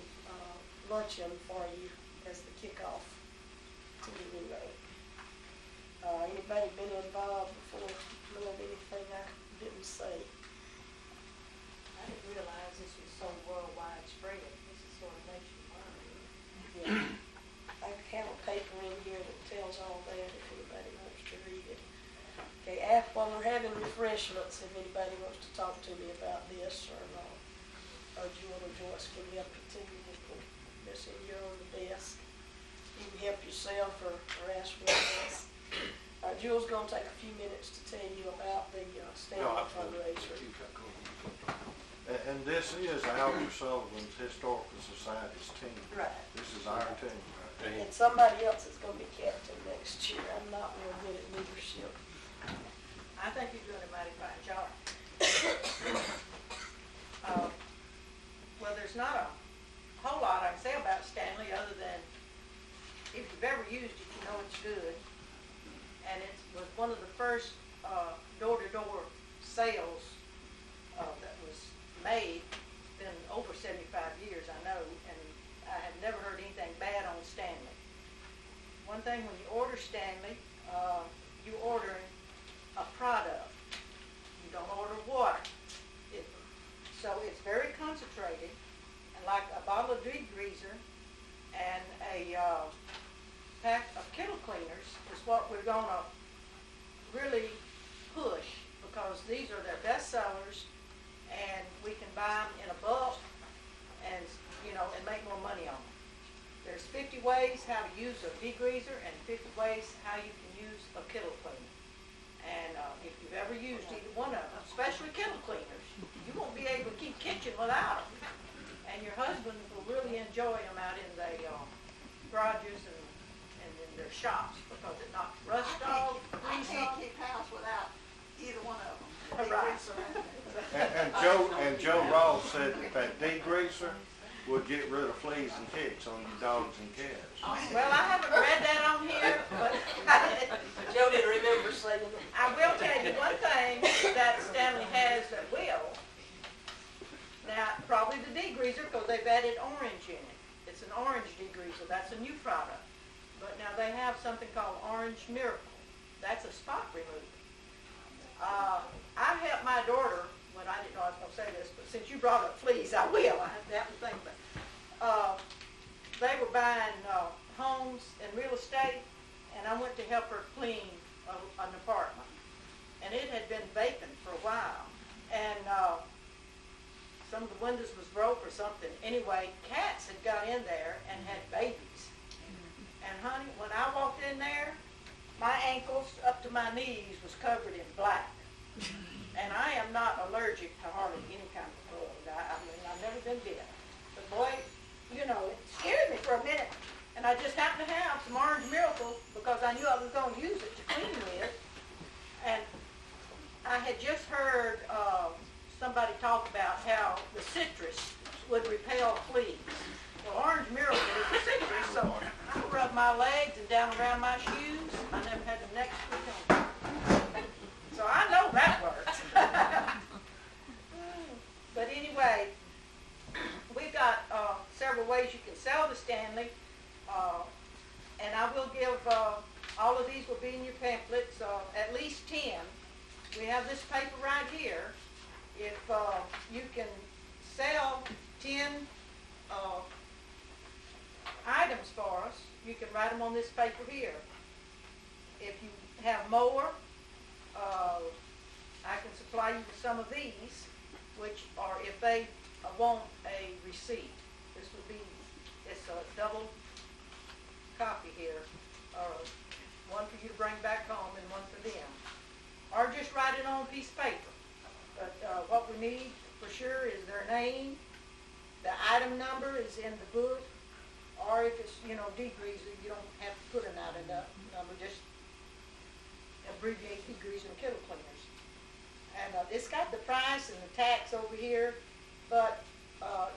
luncheon for you as the kickoff to the relay. Anybody been involved before? Know of anything I didn't say? I didn't realize this was so worldwide spread. This is sort of nationwide. Yeah. I have a paper in here that tells all that if anybody wants to read it. Okay, while we're having refreshments, if anybody wants to talk to me about this, or Jewel or Joyce can help you too with this in here on the desk. You can help yourself or ask for this. Jewel's going to take a few minutes to tell you about the Stanley fundraiser. And this is Alger-Sullivan's Historical Society's team. Right. This is our team. Right? And somebody else is going to be captain next year. I'm not real good at leadership. I think you're doing a mighty fine job. Well, there's not a whole lot I can say about Stanley other than if you've ever used it, you know it's good. And it was one of the first door-to-door sales that was made. It's been over 75 years, I know, and I have never heard anything bad on Stanley. One thing, when you order Stanley, you order a product. You don't order water. So it's very concentrated, and like a bottle of degreaser and a pack of kettle cleaners is what we're going to really push, because these are their best sellers, and we can buy them in a bulk and make more money on them. There's 50 ways how to use a degreaser and 50 ways how you can use a kettle cleaner. And if you've ever used either one of them, especially kettle cleaners, you won't be able to keep kitchen without them. And your husband will really enjoy them out in the garages and shops because it knocks rust off, I grease can't off. keep house without either one of them. Right. And Joe Ross said that degreaser would get rid of fleas and ticks on your dogs and cats. Well, I haven't read that on here, but Joe didn't remember saying it. I will tell you one thing that Stanley has that will. Now, probably the degreaser because they've added orange in it. It's an orange degreaser. That's a new product. But now they have something called Orange Miracle. That's a spot remover. I helped my daughter, when I didn't know I was going to say this, but since you brought up fleas, I will. I have to think about it. They were buying homes and real estate, and I went to help her clean an apartment. And it had been vacant for a while. And some of the windows was broke or something. Anyway, cats had got in there and had babies. And honey, when I walked in there, my ankles up to my knees was covered in black. And I am not allergic to hardly any kind of bug. I mean, I've never been bit. But boy, you know, it scared me for a minute. And I just happened to have some Orange Miracle because I knew I was going to use it to clean with. And I had just heard somebody talk about how the citrus would repel fleas. Well, Orange Miracle is a citrus, so I rub my legs and down around my shoes. I never had the next week on. So I know that works. But anyway, we've got several ways you can sell the Stanley. And I will give, all of these will be in your pamphlets, at least 10. We have this paper right here. If you can sell 10 items for us, you can write them on this paper here. If you have more, I can supply you with some of these, which are if they want a receipt. This would be, it's a double copy here, one for you to bring back home and one for them. Or just write it on a piece of paper. But what we need for sure is their name, the item number is in the book, or if it's, you know, degreaser, you don't have to put an item number, just abbreviate degreaser and kettle cleaners. And it's got the price and the tax over here, but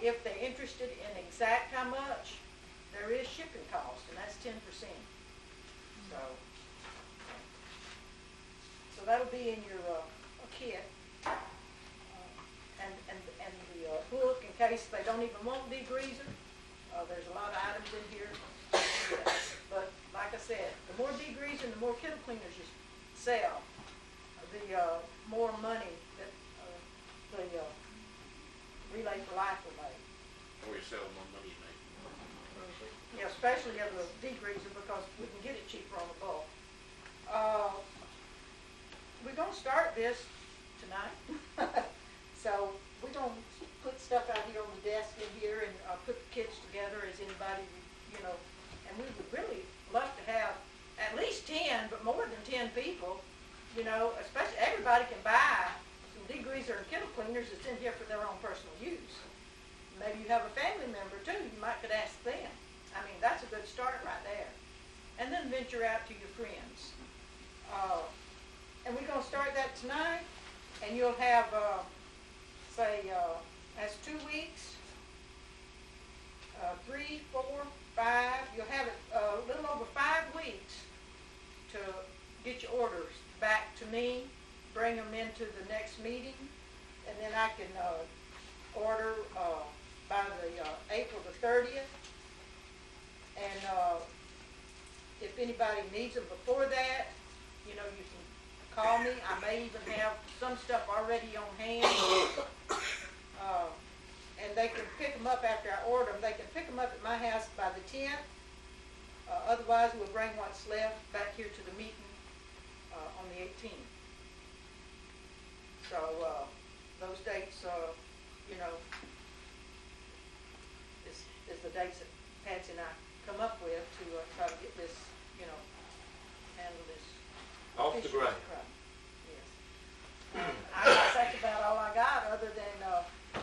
if they're interested in exact how much, there is shipping cost, and that's 10%. So that'll be in your kit. And the book, in case they don't even want degreaser, there's a lot of items in here. But like I said, the more degreaser and the more kettle cleaners you sell, the more money that the Relay for Life will make. Or you sell more money you make. Yeah, especially of the degreaser because we can get it cheaper on the bulk. We're going to start this tonight. So we're going to put stuff out here on the desk in here and put the kits together as anybody, you know. And we would really love to have at least 10, but more than 10 people, you know, especially everybody can buy some degreaser and kettle cleaners that's in here for their own personal use. Maybe you have a family member too, you might could ask them. I mean, that's a good start right there. And then venture out to your friends. And we're going to start that tonight, and you'll have, that's 2 weeks, 3, 4, 5, you'll have it a little over 5 weeks to get your orders back to me, bring them into the next meeting, and then I can order by the April the 30th. And if anybody needs them before that, you know, you can call me. I may even have some stuff already on hand. And they can pick them up after I order them. They can pick them up at my house by the 10th. Otherwise, we'll bring what's left back here to the meeting on the 18th. So those dates, you know, is the dates that Patsy and I come up with to try to get this, you know, handle this. Off the ground. Yes. That's about all I got, other than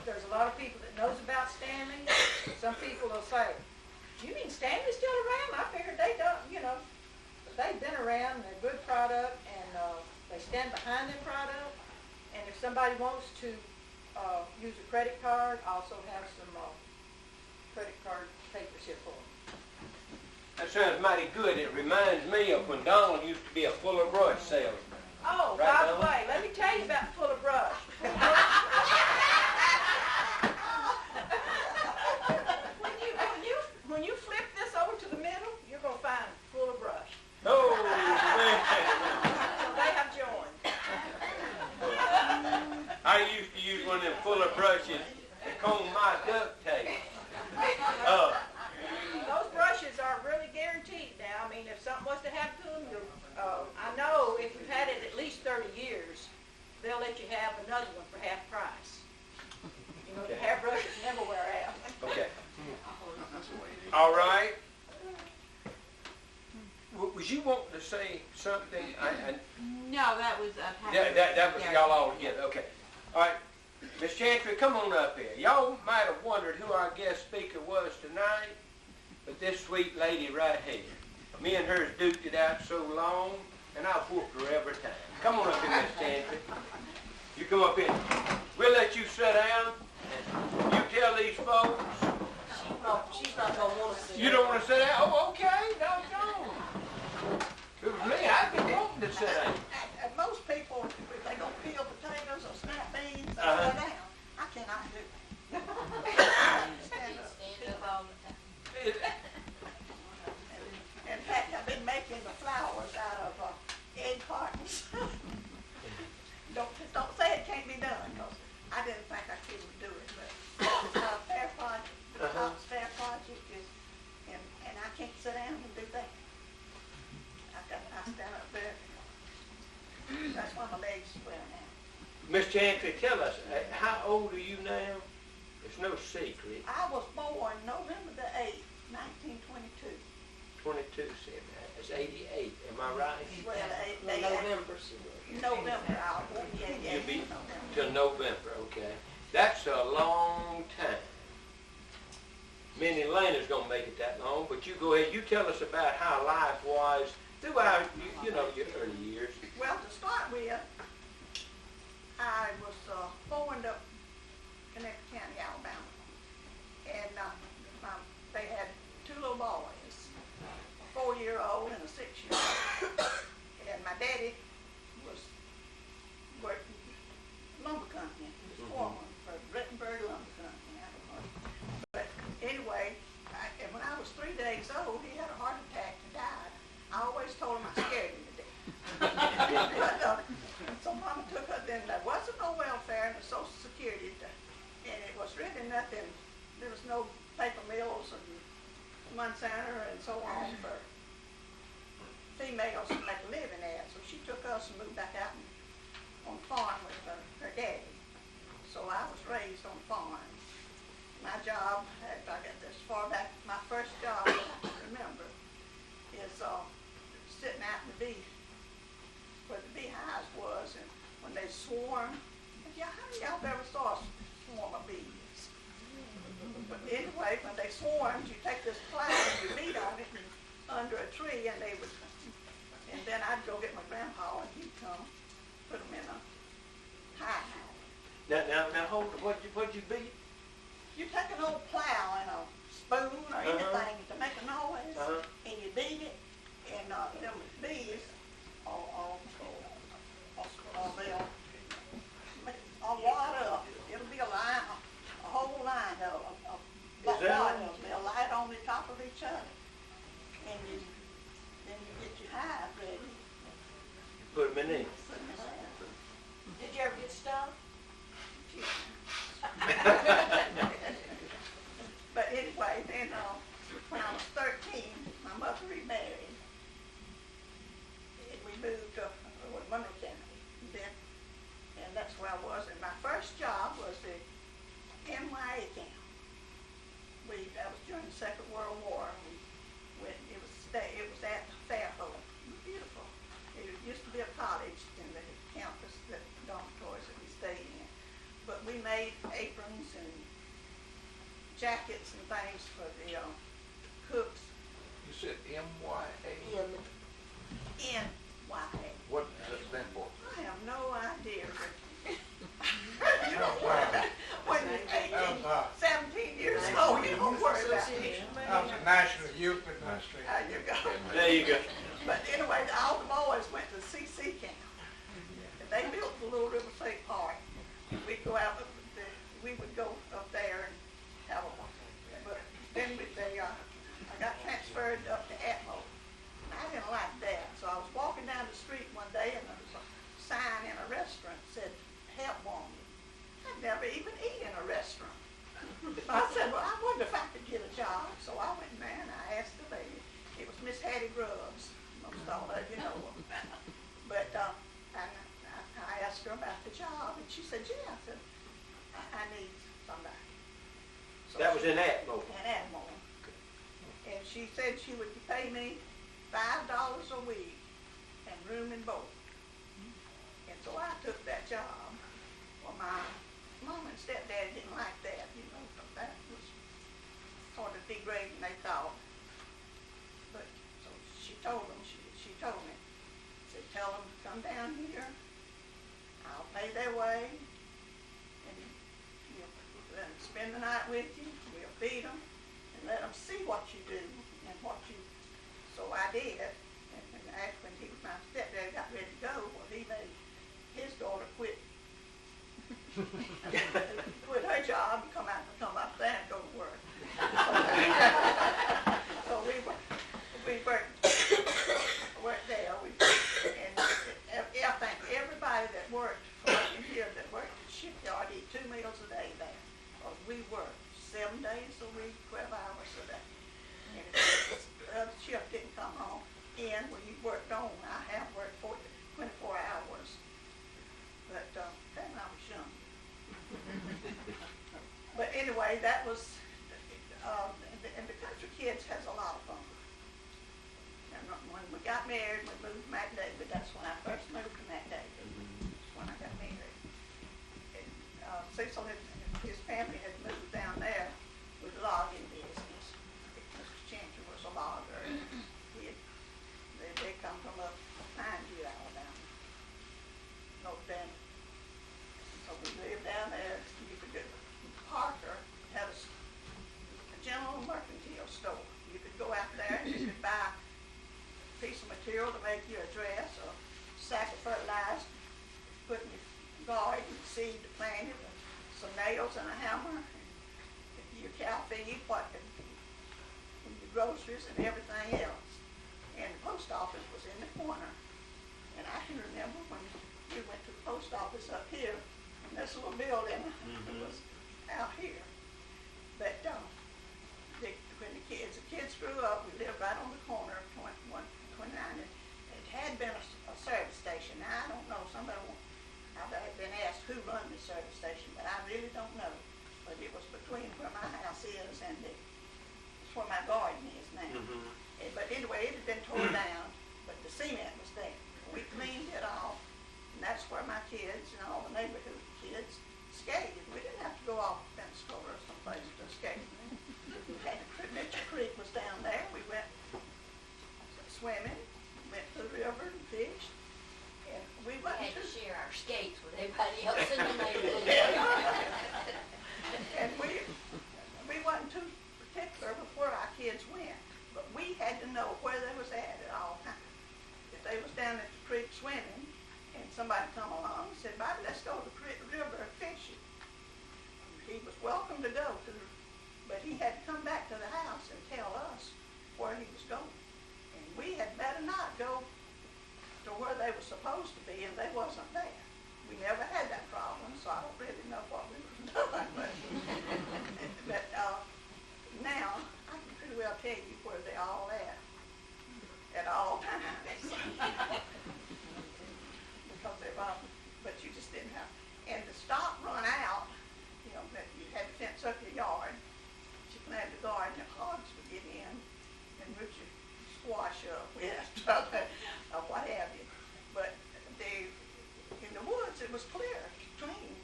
there's a lot of people that knows about Stanley. Some people will say, "You mean Stanley's still around? I figured they don't, you know." around, they're a good product, and they stand behind their product. And if somebody wants to use a credit card, I also have some credit card papers here for them. That sounds mighty good. It reminds me of when Donald used to be a Fuller Brush salesman. Oh, Right, by the Donald? way, let me tell you about Fuller Brush. When you flip this over to the middle, you're going to find Fuller Brush. Oh, man. So they have joined. I used to use one of them Fuller brushes to comb my duct tape. Those brushes are really guaranteed now. I mean, if something was to happen to them, I know if you've had it at least 30 years, they'll let you have another one for half price. You know, the hair brushes never wear out. Okay. All right. Was you wanting to say something? No, that was, That was y'all all together. Okay. All right. Miss Chancery, come on up here. Y'all might have wondered who our guest speaker was tonight, but this sweet lady right here. Me and her's duked it out so long, and I've whooped her every time. Come on up here, Miss Chancery. You come up here. We'll let you sit down, and you tell these folks. No, she's not gonna wanna sit. You don't want to sit down? Oh, okay. No. If it was me, I'd be wanting to sit down. And most people, if they don't peel potatoes or snap beans, they go down. I cannot do that. Stand up. In fact, I've been making the flowers out of egg cartons. Don't say it can't be done, because I didn't think I could do it, but it's a fair project. The Tom's Fair project is, and I can't sit down and do that. I stand up there. That's why my legs swell now. Miss Chancery, tell us, how old are you now? It's no secret. I was born November the 8th, 1922. 22, said that. It's 88, am I right? Well, November. November, I won't be 88. You'll be till November, okay. That's a long time. Minnie Lena's gonna make it that long, but you go ahead, you tell us about how life was throughout, your early years. Well, to start with, I was born up in Connecticut County, Alabama. And they had two little boys, a 4-year-old and a 6-year-old. And my daddy was working lumber company. He was foreman for Rittenberg Lumber Company. But anyway, when I was 3 days old, he had a heart attack and died. I always told him I scared him to death. But, so Mama took her, then there wasn't no welfare and the Social Security, and it was really nothing. There was no paper mills and Monsanto and so on for females to make a living at. So she took us and moved back out on the farm with her daddy. So I was raised on the farm. My job, if I get this far back, my first job that I can remember is sitting out in the bee, where the beehives was, and when they swarm. How many y'all ever saw a swarm of bees? But anyway, when they swarmed, you take this plow and you beat on it and under a tree, and they would. And then I'd go get my grandpa, and he'd come, put them in a hive. Now, hold it. What'd you beat? You take an old plow and a spoon or anything to make a noise, and you beat it, and them bees, they'll wad up. It'll be a line, a whole line of waddles. They'll light on the top of each other, and then you get your hive ready. Put them in there. Did you ever get stung? But anyway, then when I was 13, my mother remarried, and we moved to Monroe County. And that's where I was. And my first job was the MYA camp. That was during the Second World War. It was at Fairhope. Beautiful. It used to be a cottage in the campus, the dormitories that we stayed in. But we made aprons and jackets and things for the cooks. You said MYA? NYA. What does that stand for? I have no idea. You don't worry about when you're 18, 17 years old, you don't worry about it. That was the National Youth Administration. There you go. There you go. But anyway, all the boys went to CC camp. And they built the Little River State Park. We'd go out, we would go up there and have a, but then I got transferred up to Atmo. And I didn't like that. So I was walking down the street one day and there was a sign in a restaurant that said, help wanted. I'd never even eaten in a restaurant. I said, well, I wonder if I could get a job. So I went in there and I asked the lady. It was Miss Hattie Grubbs. Most all of you know her. But I asked her about the job, and she said, yeah. I said, I need somebody. So That was in Atmo. In Atmo. And she said she would pay me $5 a week and room and board. And so I took that job. Well, my mom and stepdad didn't like that, you know, that was sort of degrading, they thought. But so she told them, she told me, said, tell them to come down here, I'll pay their way, and we'll let them spend the night with you, we'll feed them, and let them see what you do and what you, so I did. And when my stepdad got ready to go, well, he made his daughter quit her job and come up there and go to work. So we worked there. And I think everybody that worked in here that worked at the shipyard eat 2 meals a day there. Because we worked 7 days a week, 12 hours a day. And if the other shift didn't come home in when you worked on, I have worked 24 hours. But then I was young. But anyway, that was, and the country kids has a lot of fun. And when we got married, we moved to Mac David. That's when I first moved to Mac David. That's when I got married. And Cecil and his family had moved down there with logging business. Mr. Chancery was a logger. They come from up behind you, Alabama. No, then. So we lived down there. You could go. Parker had a general mercantile store. You could go out there and you could buy a piece of material to make you a dress, or a sack of fertilizer, put in your garden, seed to plant it, some nails and a hammer, and your cow feed, and your groceries and everything else. And the post office was in the corner. And I can remember when we went to the post office up here, and this little building was out here. But when the kids grew up, we lived right on the corner of 29. It had been a service station. Now, I don't know, I've been asked who run the service station, but I really don't know. But it was between where my house is and it's where my garden is now. But anyway, it had been torn down, but the cement was there. We cleaned it off, and that's where my kids and all the neighborhood kids skated. We didn't have to go off Pensacola or someplace to skate. Mitchell Creek was down there. We went swimming, went to the river and fished. And we had to share our skates with everybody else in the neighborhood. And we wasn't too particular with where our kids went, but we had to know where they was at all times. If they was down at the creek swimming, and somebody come along and said, Bobby, let's go to the river and fish it. He was welcome to go, but he had to come back to the house and tell us where he was going. And we had better not go to where they were supposed to be, and they wasn't there. We never had that problem, so I don't really know what we were doing. But now, I can pretty well tell you where they're all at all times. Because they're but you just didn't have, and the stock run out, you know, that you had to fence up your yard. You planted the garden, the hogs would get in and root your squash up with or what have you. But in the woods, it was clear, clean.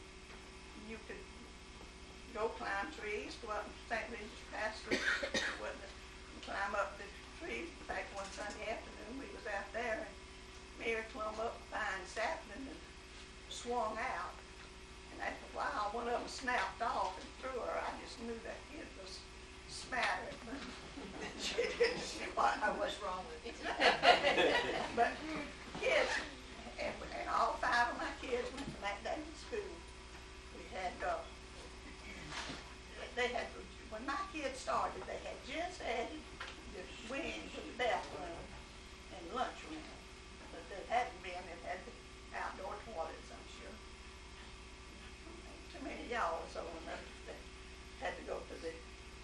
You could go climb trees, go out in St. Regis pasture, climb up the trees. In fact, one Sunday afternoon, we was out there, and Mary clumb up a fine sapling and swung out. And after a while, one of them snapped off and threw her. I just knew that kid was smattered, but she didn't squat. What's wrong with it? But kids, and all 5 of my kids went to that day to school. We had, they had, when my kids started, they had just added the wing to the bathroom and lunchroom. But it hadn't been, it had the outdoor toilets, I'm sure. Too many y'all was old enough that had to go to the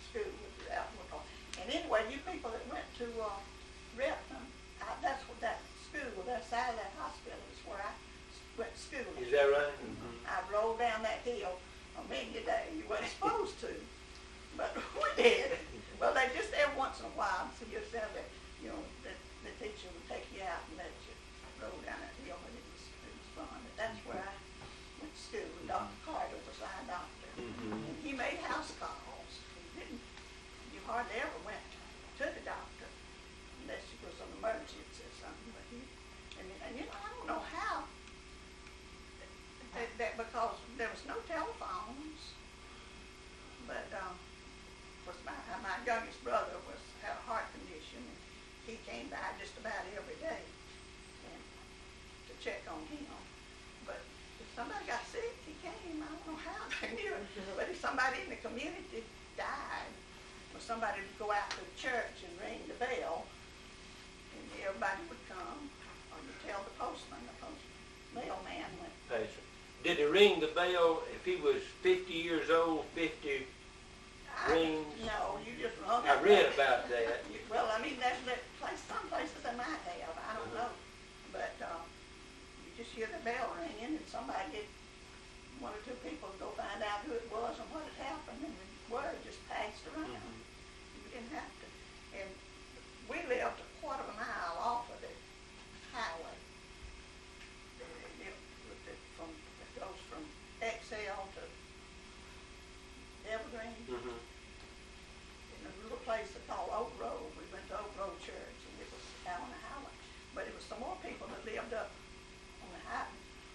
school with the outdoor toilet. And anyway, you people that went to Repton, that's what that school, that side of that hospital is where I went to school. Is that right? Mm-hmm. I rolled down that hill on many a day. You wasn't supposed to, but we did. Well, they just every once in a while, so you said that, you know, the teacher would take you out and let you roll down that hill, and it was fun. But that's where I went to school. Dr. Carter was our doctor, and he made house calls. You hardly ever went to the doctor unless it was an emergency or something. But and you know, I don't know how. That because there was no telephones, but was my youngest brother had a heart condition, and he came by just about every day and to check on him. But if somebody got sick, he came. I don't know how they knew it, but if somebody in the community died, or somebody would go out to the church and ring the bell, and everybody would come, or you tell the postman, mailman went. Did he ring the bell if he was 50 years old, 50 rings? No, you just rung I it. read about that. Well, I mean, there's some places they might have, I don't know. But you just hear the bell ringing, and somebody, 1 or 2 people go find out who it was and what had happened, and the word just passed around. You didn't have to. And we lived a quarter of a mile off of the highway. It goes from XL to Evergreen. In a little place called Oak Road. We went to Oak Road Church, and it was out on the highway. But it was some more people that lived up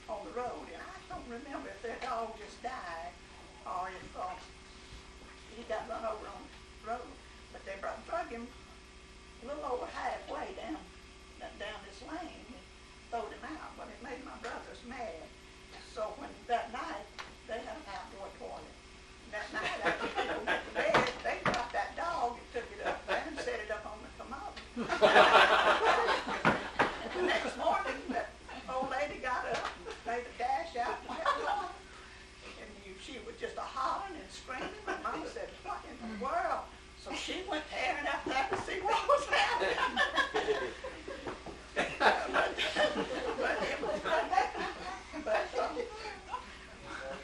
on the road, and I don't remember if their dog just died or if he got run over on the road. But they drug him a little over halfway down this lane and throwed him out. But it made my brothers mad. So when that night, they had an outdoor toilet. That night, after people went to bed, they got that dog and took it up there and set it up on the commode. The next morning, that old lady got up, made a dash out and kept going. And she was just hollering and screaming. My mom said, "What in the world?" So she went tearing up there to see what was happening.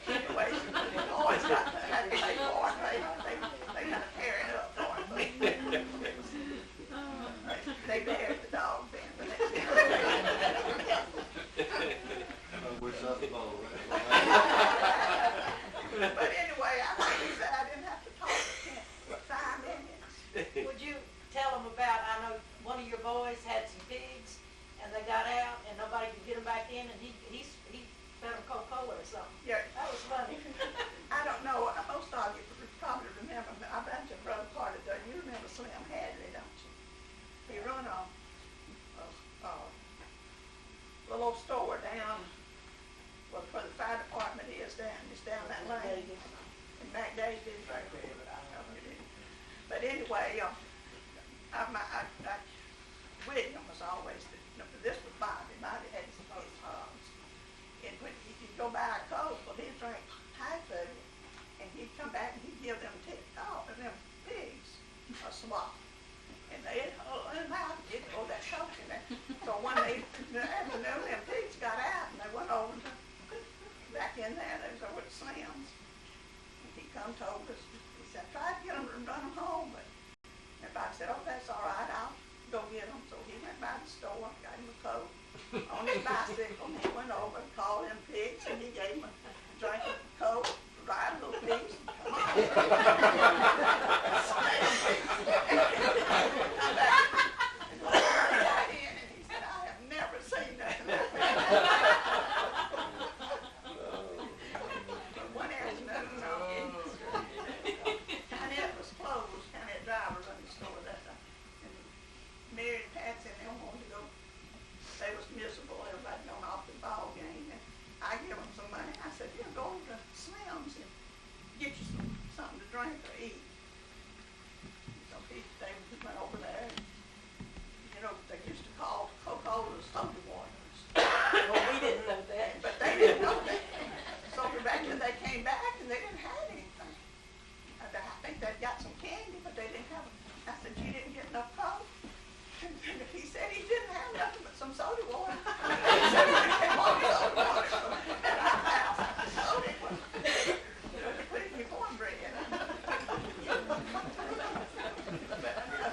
Anyway, we always had to pay for it. They got to tear it up for it. They buried the dog then. But anyway, he said I didn't have to talk for 5 minutes. Would you tell them about, I know one of your boys had some pigs, and they got out, and nobody could get them back in, and he fed them Coca-Cola or something. Yeah. That was funny. I don't know, most of you probably remember, I bet your brother Carter does. You remember Slim Hadley, don't you? He run a little old store down, well, where the fire department is down that lane. In McDavid. But anyway, William was always, this was Bobby. Bobby had his hogs. And when he'd go buy a Coke, well, he'd drink half of it, and he'd come back and he'd give them pigs a swap. And they'd hold them out and he'd throw that Coke in there. So one afternoon, them pigs got out, and they went over back in there. They was over at Slim's. And he come told us, he said, "Try to get them and run them home." But everybody said, "Oh, that's all right, I'll go get them." So he went by the store, got him a Coke on his bicycle, and he went over and called them pigs, and he gave them a drink of Coke, ride little pigs, and come on. Come back. And he said, "I have never seen that came back and they didn't have anything. I think they'd got some candy, but they didn't have. I said, you didn't get enough coke? And he said he didn't have nothing but some soda water. He said he didn't want soda water at our house. Soda water. Put in your cornbread.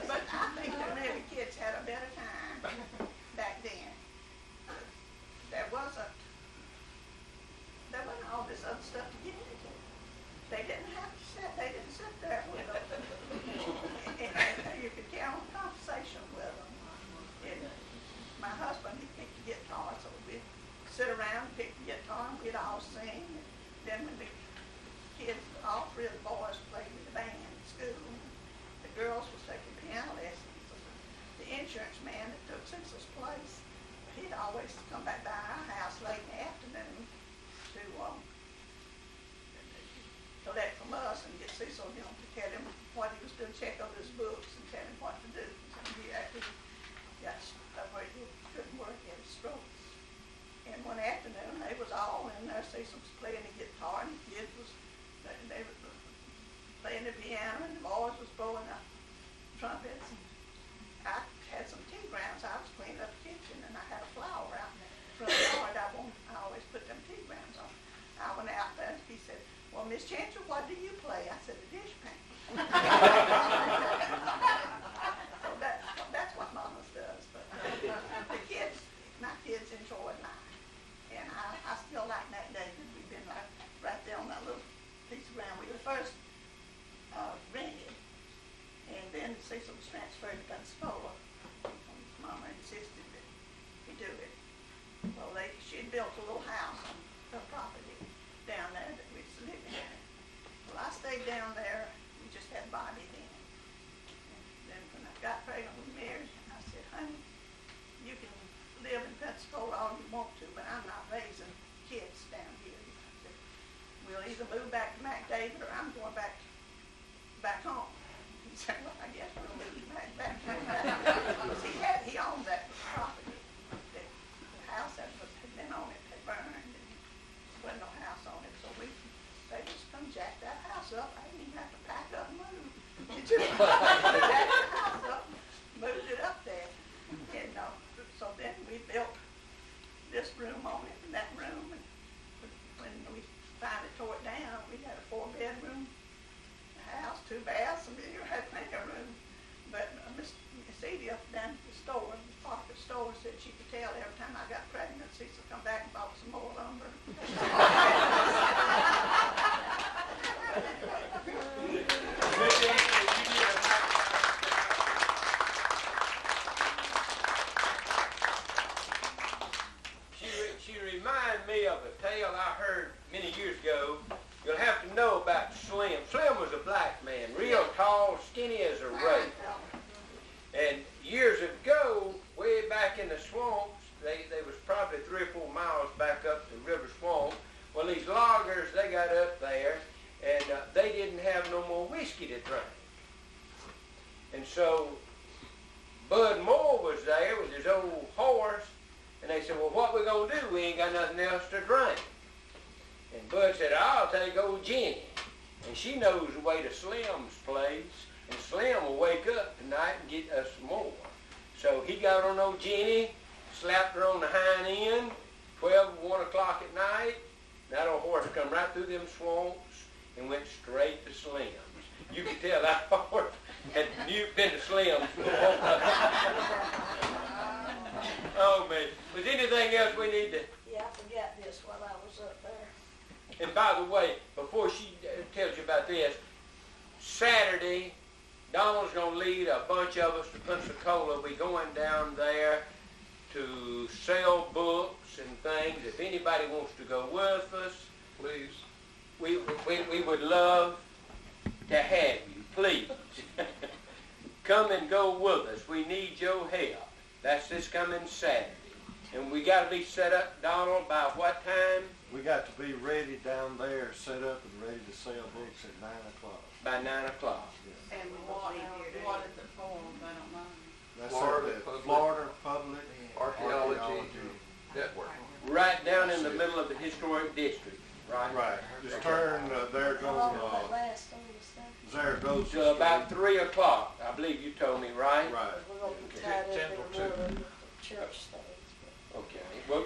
But I think the maybe kids had a better time back then. There wasn't all this other stuff to get into. They didn't have to sit there with them. And you could carry on a conversation with them. And my husband, he picked the guitar, so we'd sit around and pick the guitar and we'd all sing. And then when the kids, all three of the boys played with the band in school, the girls was taking piano lessons. The insurance man that took Cecil's place, he'd always come back by our house late in the afternoon to collect from us and get Cecil, to tell him what he was doing, check over his books and tell him what to do. So he actually got stuff where he couldn't work, he had strokes. And one afternoon, they was all in there, Cecil was playing the guitar and the kids was, they were playing the piano and the boys was blowing the trumpets. And I had some tea grounds. I was cleaning up the kitchen and I had a flower out in the front yard. I always put them tea grounds on. I went out there and he said, well, Miss Chancery, what do you play? I said, the dishpan. So that's what Mama's does. But the kids, my kids enjoyed life. And I still like that day that we've been right there on that little piece of ground. We were first rented. And then Cecil was transferred to Pensacola. Mama insisted that we do it. Well, she'd built a little house on her property down there that we was living in. Well, I stayed down there. We just had Bobby then. And then when I got pregnant with Mary, I said, honey, you can live in Pensacola all you want to, but I'm not raising kids down here. I said, we'll either move back to McDavid or I'm going back home. He said, well, I guess we'll move back. He owned that property. The house that had been on it had burned, and there wasn't no house on it. So they just come jack that house up. I didn't even have to pack up and move. They just jacked the house up, moved it up there. And so then we built this room on it and that room. And when we finally tore it down, we had a 4-bedroom house, 2 baths, and we had plenty of room. But Miss Edie up down at the store, the Parker store, said she could tell every time I got pregnant, Cecil come back and bought some more lumber. She reminded me of a tale I heard many years ago. You'll have to know about Slim. Slim was a black man, real tall, skinny as a rake. And years ago, way back in the swamps, they was probably 3 or 4 miles back up the river swamp. Well, these loggers, they got up there, and they didn't have no more whiskey to drink. And so Bud Moore was there with his old horse, and they said, well, what we going to do? We ain't got nothing else to drink. And Bud said, I'll take old Jenny. And she knows the way to Slim's place. And Slim will wake up tonight and get us some more. So he got on old Jenny, slapped her on the hind end, 12 or 1 o'clock at night. That old horse come right through them swamps and went straight to Slim's. You could tell that horse had been to Slim's. Oh, man. Was anything else we need to... Yeah, I forgot this while I was up there. And by the way, before she tells you about this, Saturday, Donald's going to lead a bunch of us to Pensacola. We're going down there to sell books and things. If anybody wants to go with us, Please. we would love to have you. Please. Come and go with us. We need your help. That's this coming Saturday. And we got to be set up, Donald, by what time? We got to be ready down there, set up and ready to sell books at 9 o'clock. By 9 o'clock. Yes. And what is it for, if I don't mind? That's Florida Florida Public Archaeology Network. Right down in the middle of the historic district. right? Right, just turn, there How long goes, will that last on the stuff? Zaragoza So about Street. 3 o'clock, I believe you told me, right? Right. We're gonna be Okay. tied up 10 in till the morning with the church things. Okay, well,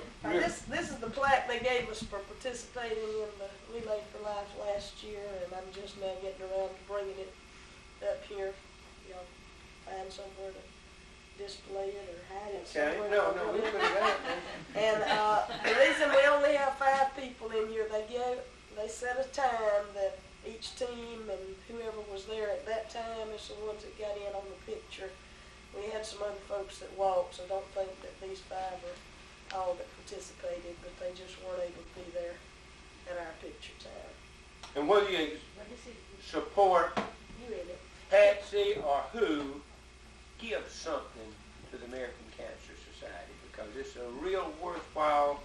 This is the plaque they gave us for participating in the Relay for Life last year, and I'm just now getting around to bringing it up here. Y'all find somewhere to display it or hide it okay, somewhere. no, we put it out there. And, the reason we only have 5 people in here, they set a time that each team and whoever was there at that time is the ones that got in on the picture. We had some other folks that walked, so don't think that these 5 are all that participated, but they just weren't able to be there at our picture time. And whether you support You in it? Patsy or who, give something to the American Cancer Society, because it's a real worthwhile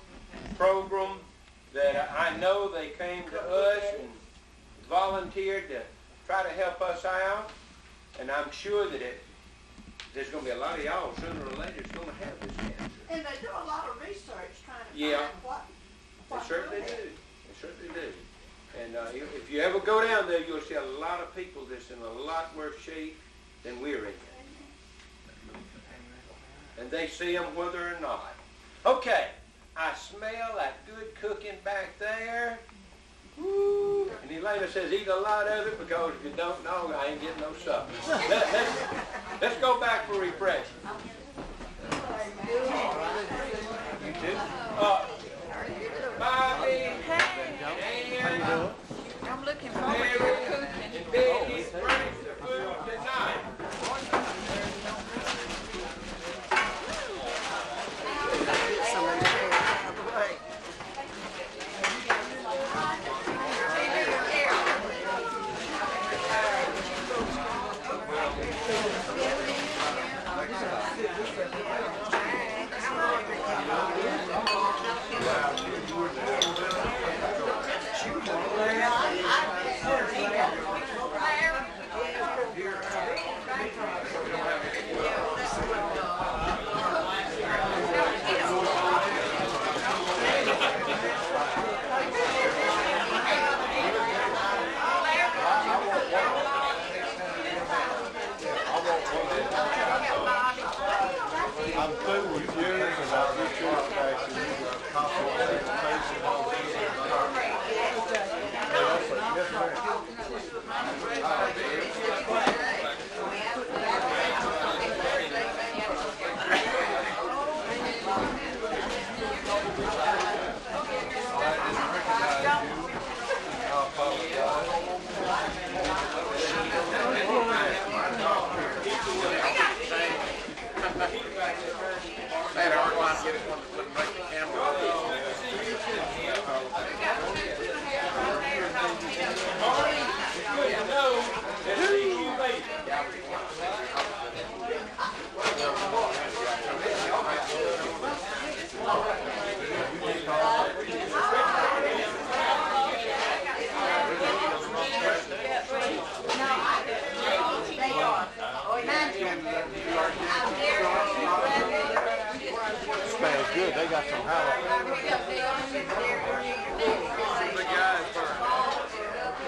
program that I know they came to us and volunteered to try to help us out, and I'm sure that there's going to be a lot of y'all sooner or later is going to have this cancer. And they do a lot of research trying to Yeah. find what They certainly will do. help. They certainly do. And if you ever go down there, you'll see a lot of people that's in a lot worse shape than we're in. And they see them whether or not. Okay, I smell that good cooking back there. Woo. And Elena says eat a lot of it, because if you don't know, I ain't getting no supper. Let's go back for refreshments. You too? Bobby, Ann, I'm looking forward to Mary, your cooking. and Betty furnish the food tonight. I'm through with you, and I'll get yours back, and you got a copy of the presentation on this. Yes, ma'am. I apologize. Man, I want to get it one that wouldn't break the camera. Good to know that you made it. Smells good, they got some jalapeno. The guys burn.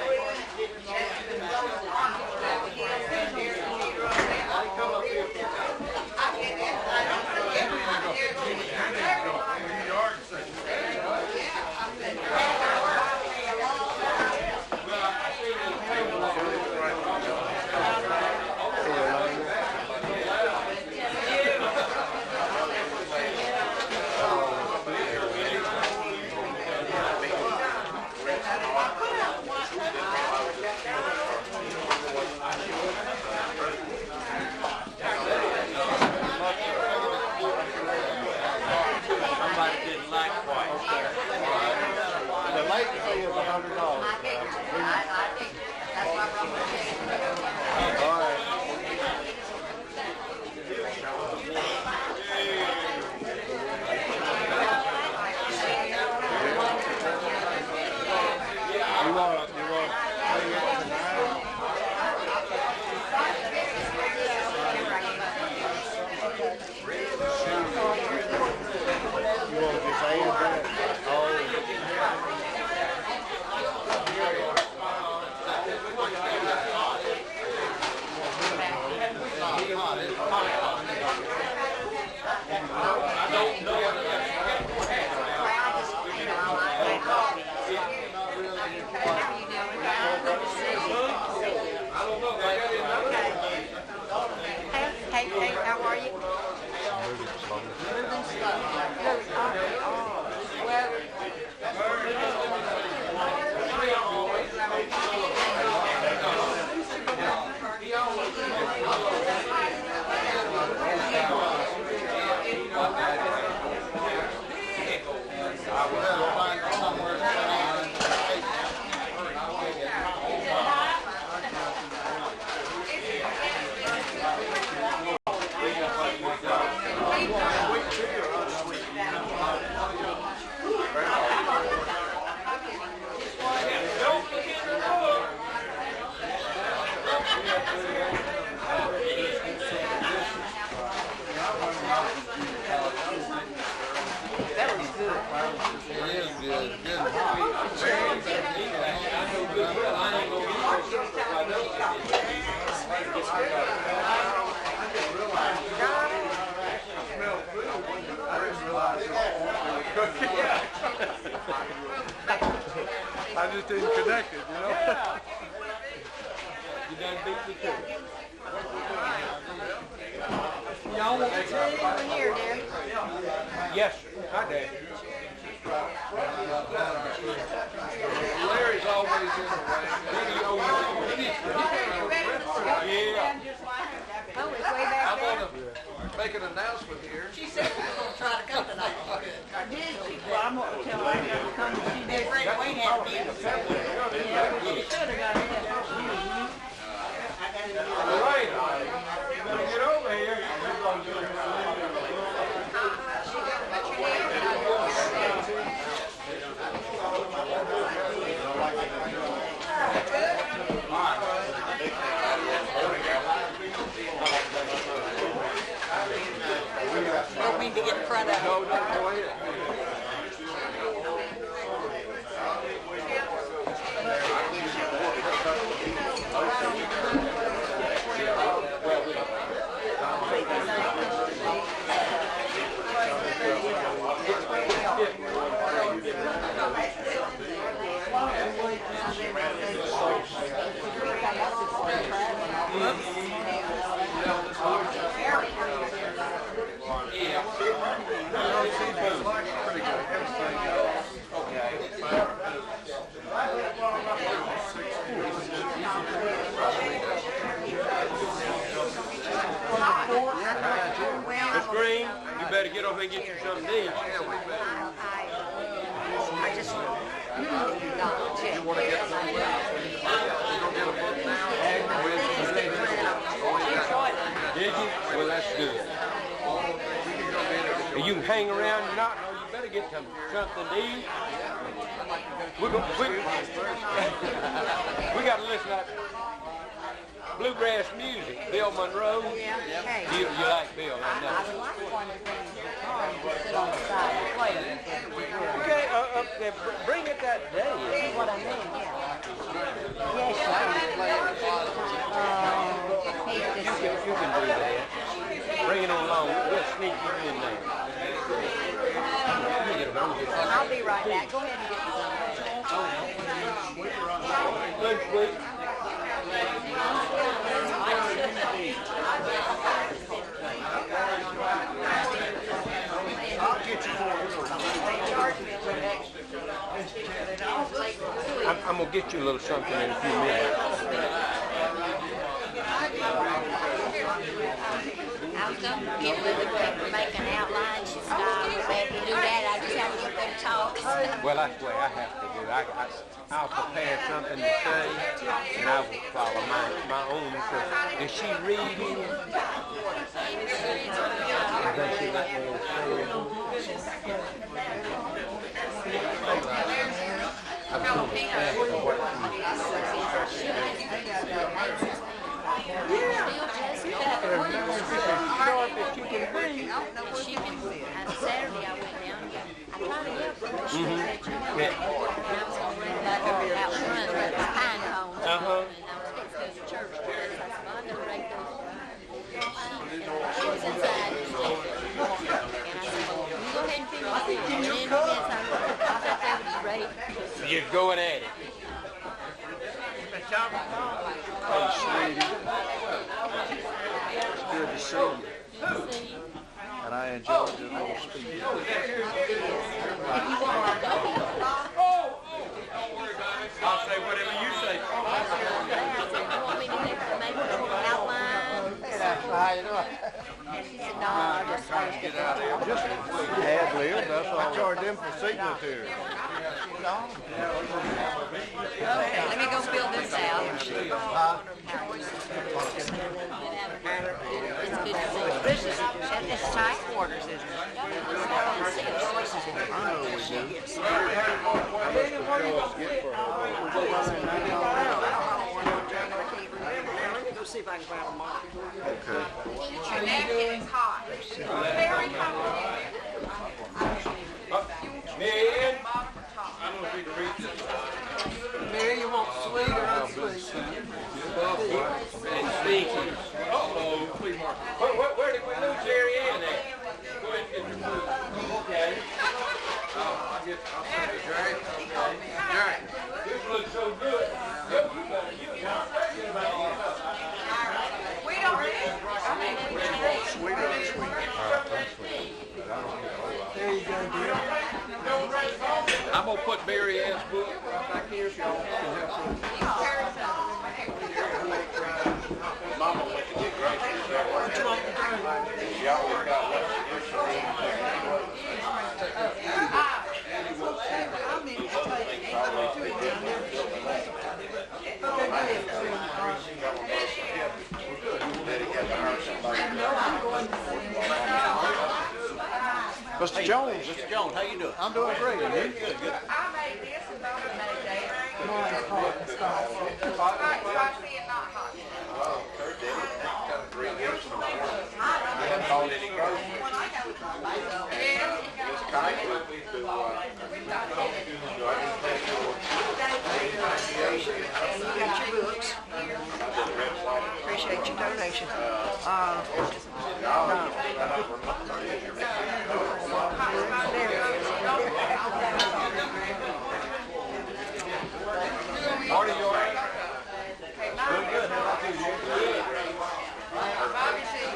hooked and connected, you know? Yeah. You done beat me to it. Y'all want to see when you're there? Yes, sir. Hi, Dad. Larry's always in the way. Yeah. Oh, it's way back I there. want to make an announcement here. She said she was going to try to come tonight. Did she? Well, I'm going to tell her to come. She did. Wayne had to be. Yeah, she should have got in. All right. Better get over here. Don't mean to get in front of her. No, don't go ahead. Pretty good. Miss Green, you better get over and get you something to eat. Yeah, we better. I just You want to get some? You don't get a book now? Did you? Well, that's good. And you can hang around and not know. You better get something to eat. We got to listen to that bluegrass music. Bill Monroe. Yeah. You like Bill, I know. I would like one to bring the guitar and just sit on the side and play it. Okay, bring it that day. That's what I mean, yeah. Yes, sir. You can do that. Bring it along. We'll sneak you in there. I'll be right back. Go ahead and get some. Lunch week. I'll get you for I'm going to get you a little something in a few minutes. I was going to get Lily to make an outline. She's not ready to do that. I just have to get them talk. Well, that's the way I have to do. I'll prepare something to say, and I will follow my own. Does she read any? I think she let me She can. On Saturday I went down. I tried to help her. She said you know. Yeah. I was going to run back over out front with the pine cones. Uh-huh. And I was fixing to go to church. I said, well, I'm going to rake those. She was inside. And I said, well, you go ahead and finish it. And in 2 minutes I got there with the rake. You're going at it. Hey, sweetie. It's good to see you. And I enjoyed your little speech. If you want to go, I'll say whatever you say. you want me to make an outline? How you doing? And she said, no, I just want to get out there. Just ad lib, that's all. I charge them for signatures. Let me go fill this out. It's good to see you. This is tight quarters, isn't it? I know we do. Let me go see if I can grab a mop. Okay. Your napkin is hot. Very hot. Mary Ann, I'm going to read this. Mary, you want sweet or unsweet? And sneaky. Uh-oh. Where did we lose Mary Ann at? Go ahead and get your food. Okay. I'll send it, Jerry. Jerry. Here's a little always got one solution. Mr. Jones, how you doing? I'm doing great. I made this and daughter made that. Mine's hot and spicy. Spicy and not hot. Appreciate your donation. Marty, you all right?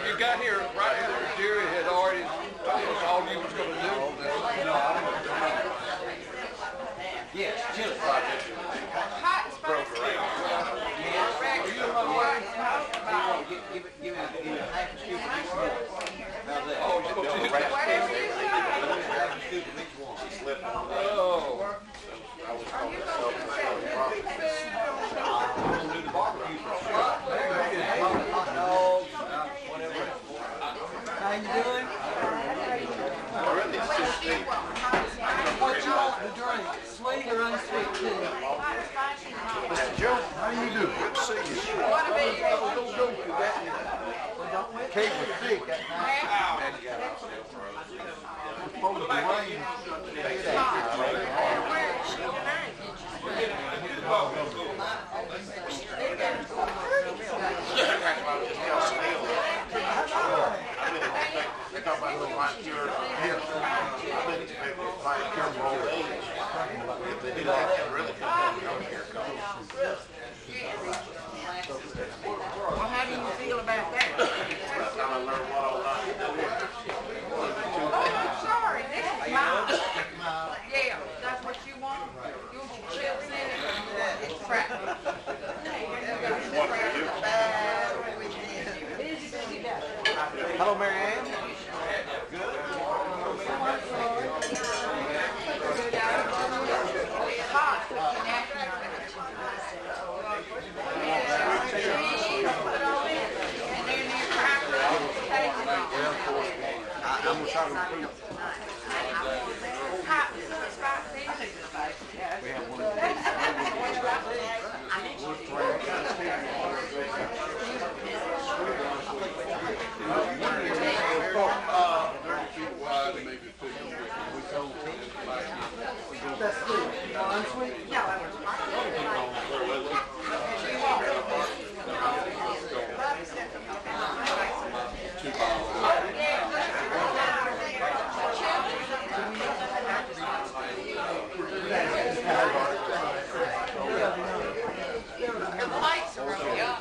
You got here right after Jerry had already told us all you was gonna do. Yes, chili. Hot and spicy. Give it half a scoop of each one. How's that? Oh, you Whatever you like. Half a scoop of each one. Oh. Are you going to accept food? I'm gonna do the barbecue for sure. Hot dogs, whatever. How you doing? What do you want? Hot and spicy? What you want to drink? Sweet or unsweet tea? Hot and spicy and hot. Mr. Joe, how you doing? Good to see you. What about you? Cake was thick that night. Supposed to rain. Where is she tonight? They talk about a little light cure here. I didn't expect it light cure for old age. If they do that, it really could help your hair color. Well, how do you feel about that? Last time I learned what I was not to do. Oh, I'm sorry, this is mine. Yeah, that's what you want? You want your chips in it? It's crap. Hello, Mary Ann. Hot. And then you crackers, taste it. I'm gonna try to improve. Hot, spicy. We have one of these. That's good. Unsweet? No, I was the plates are really up.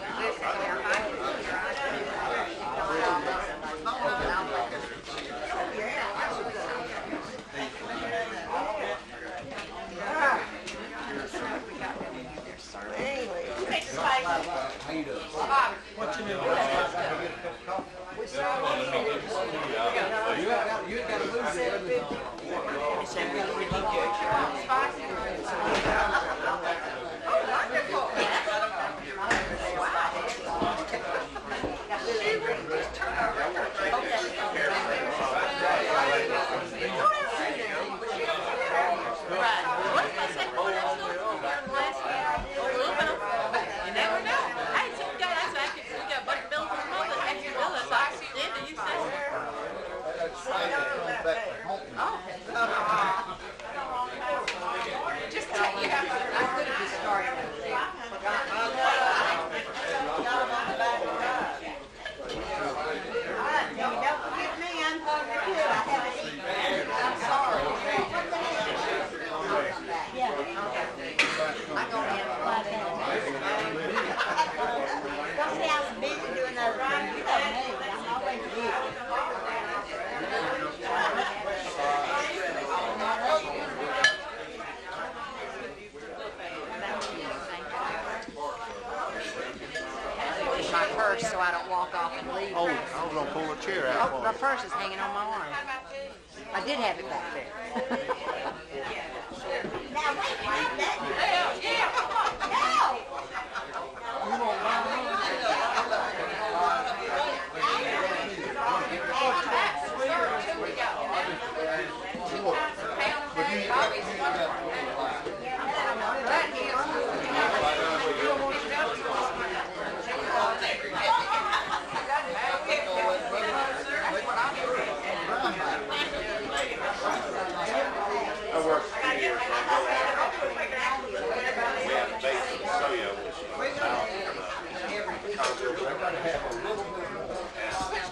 How you doing? What's your name? You ain't got to lose it. Just tell you how purse so I don't walk off and leave. Oh, I was gonna pull a chair out Oh, for the you. purse is hanging on my arm. I did have it back there. Now, wait, that. Yeah, come on. I worked 3 years on we had a base in Soya, which is out in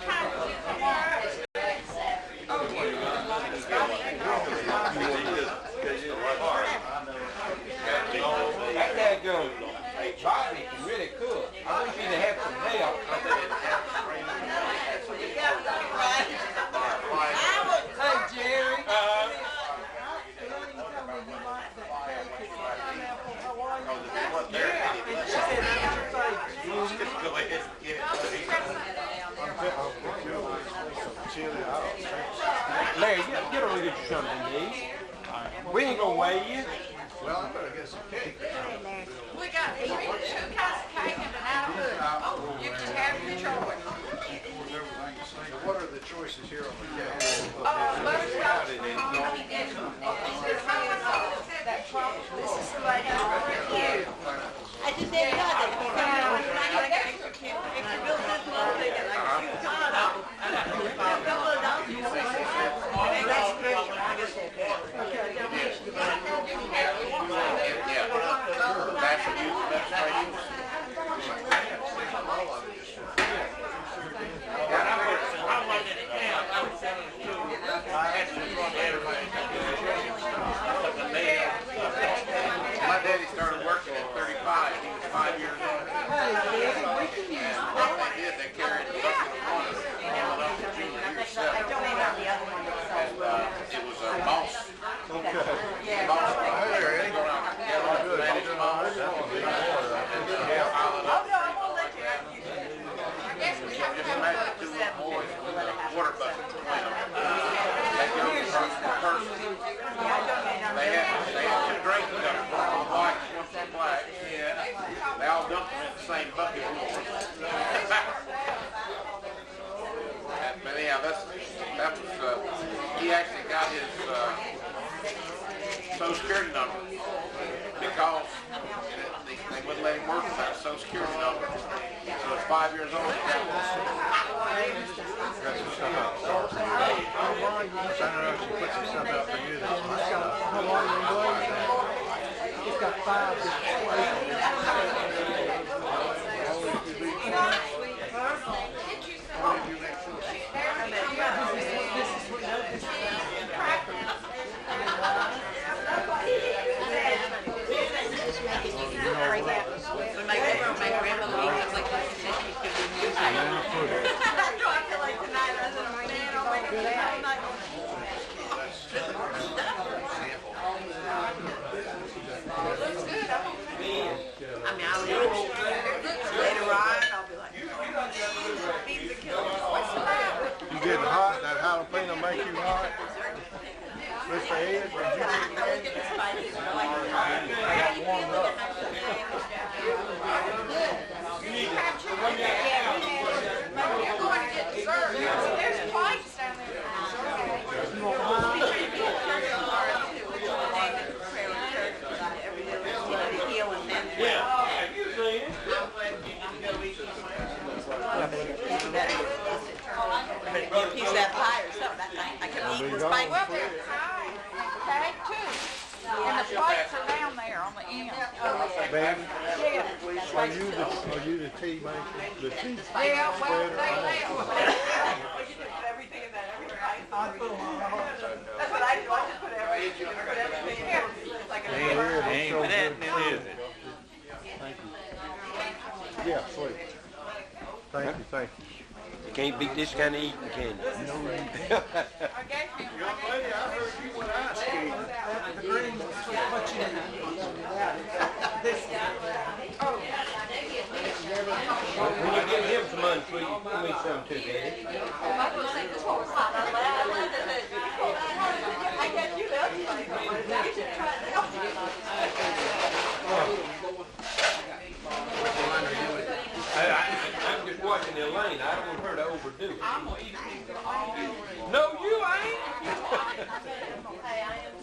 Congo. That guy goes, Bobby can really cook. I wish he'd have some help. Hey, Jerry. Larry, get over and get you something to eat. We ain't gonna weigh you. Well, I better get some cake. We got 2 kinds of cake and banana pudding. Oh, you can have your choice. What are the choices here on the cake? Butterscotch. This is the lady over here. I just didn't know that. My daddy started working at 35. He was 5 years old. All they did, they carried the bucket of water all up to junior year 7. And it was a moss. Okay. Moss. Hey, Eddie. Go out together, manage moss. Just imagine 2 little boys with a water bucket between them. They go across the person. They had 2 drinking cups, one was white, one was black. They all dumped them in the same bucket. But anyhow, that was, he actually got his Social Security number because they wouldn't let him work without a Social Security number. So at 5 years old, he got this. It's got 5 You getting hot? That jalapeno make you hot? Mr. Ed, did you get warmed up? You're going to get dessert. There's plates down Piece of that pie or something. I kept eating this pie. Well, there's pie and cake too. And the plates are down there on the end. Baby, Yeah. are you the tea maker? The tea Yeah, well, they Everything in that, that's what I do. I just put everything in here. Like a Ain't that, is it? Thank you. Yeah, sweet. Thank you, thank you. You can't beat this kind of eating, can you? I gave him. Young lady, I heard you went ice skating. The green was what you need. When you get him run for you. Give me some too, Betty. I'm just watching Elaine. I don't want her to overdo it. No, you ain't.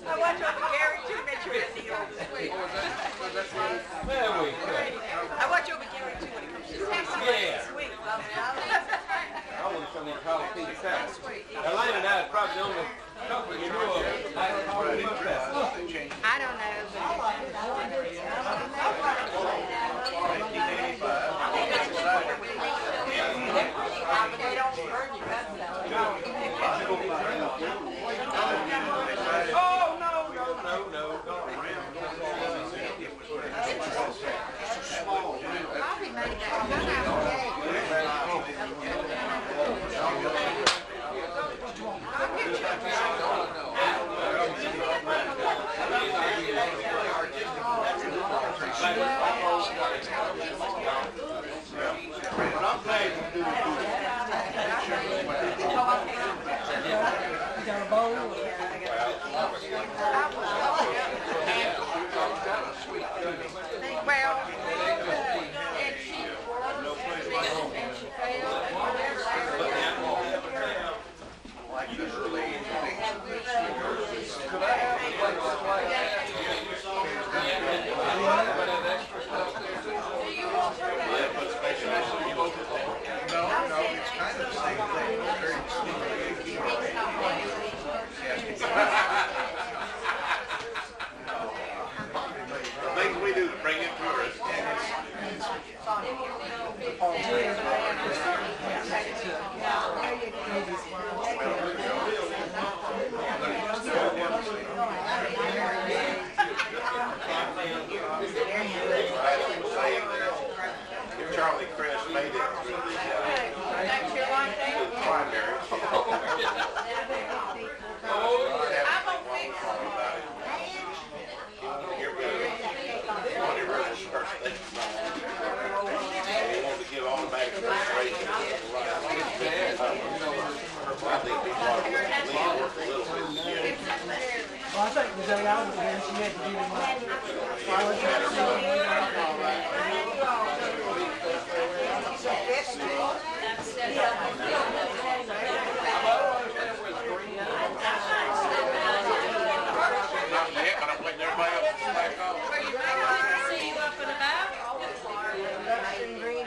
I watch over Gary too, make sure that he holds sweet. There we go. I watch over Gary too when it comes to Yeah. sweet. I want some of these jalapeno peppers. Elaine and I is probably the only couple you know of that like jalapeno peppers. I don't know, They don't burn you, that's Oh, no. Bobby made that. Things we do to bring in tourists. Charlie Chris made it through the primary. Well, I think the day I was there, she had to give him See you up and about.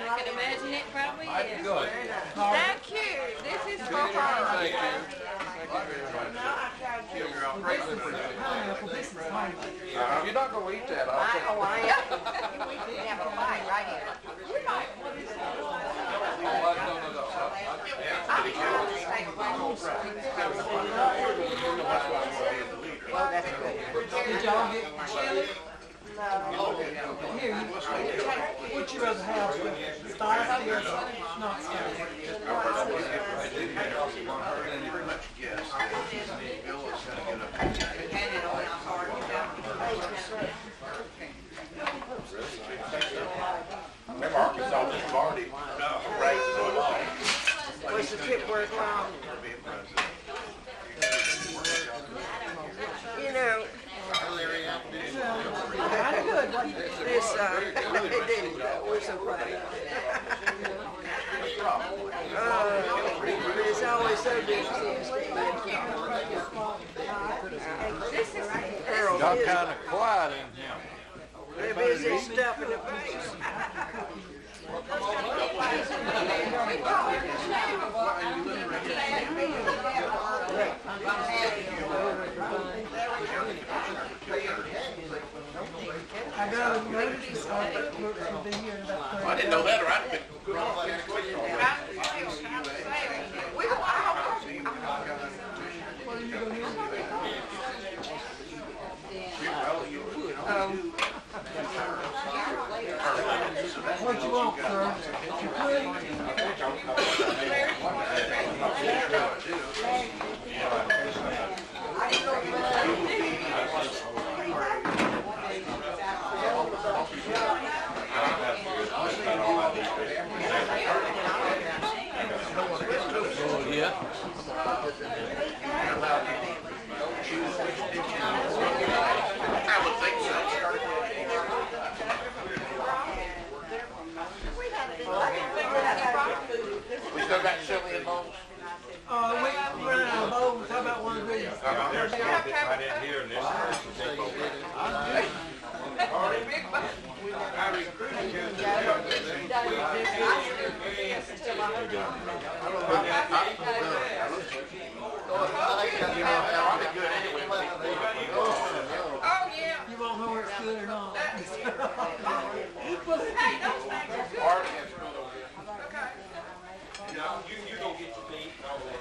I can imagine it probably is. Thank you. This is for her. You're not gonna eat that, I'll take it. Oh, I am. We can have a bite right here. Oh, that's good. Did y'all get chili? No. Here, what'd you rather have? Spicy or not spicy? Pretty much guess that Bill is going to get remember Arkansas just already raised the law. What's the trip worth long? You know, I could, this, it didn't go. We're so proud. It's always so interesting. Got kind of quiet in here. They're busy stuffing the face. I got a notice will be here in about 30 I didn't know that, or I'd been. What you want, sir? You could. Oh, yeah. You won't know where it's good or not. Hey, those things are good. Party has been over here. Okay. No, you gonna get your meat and all that.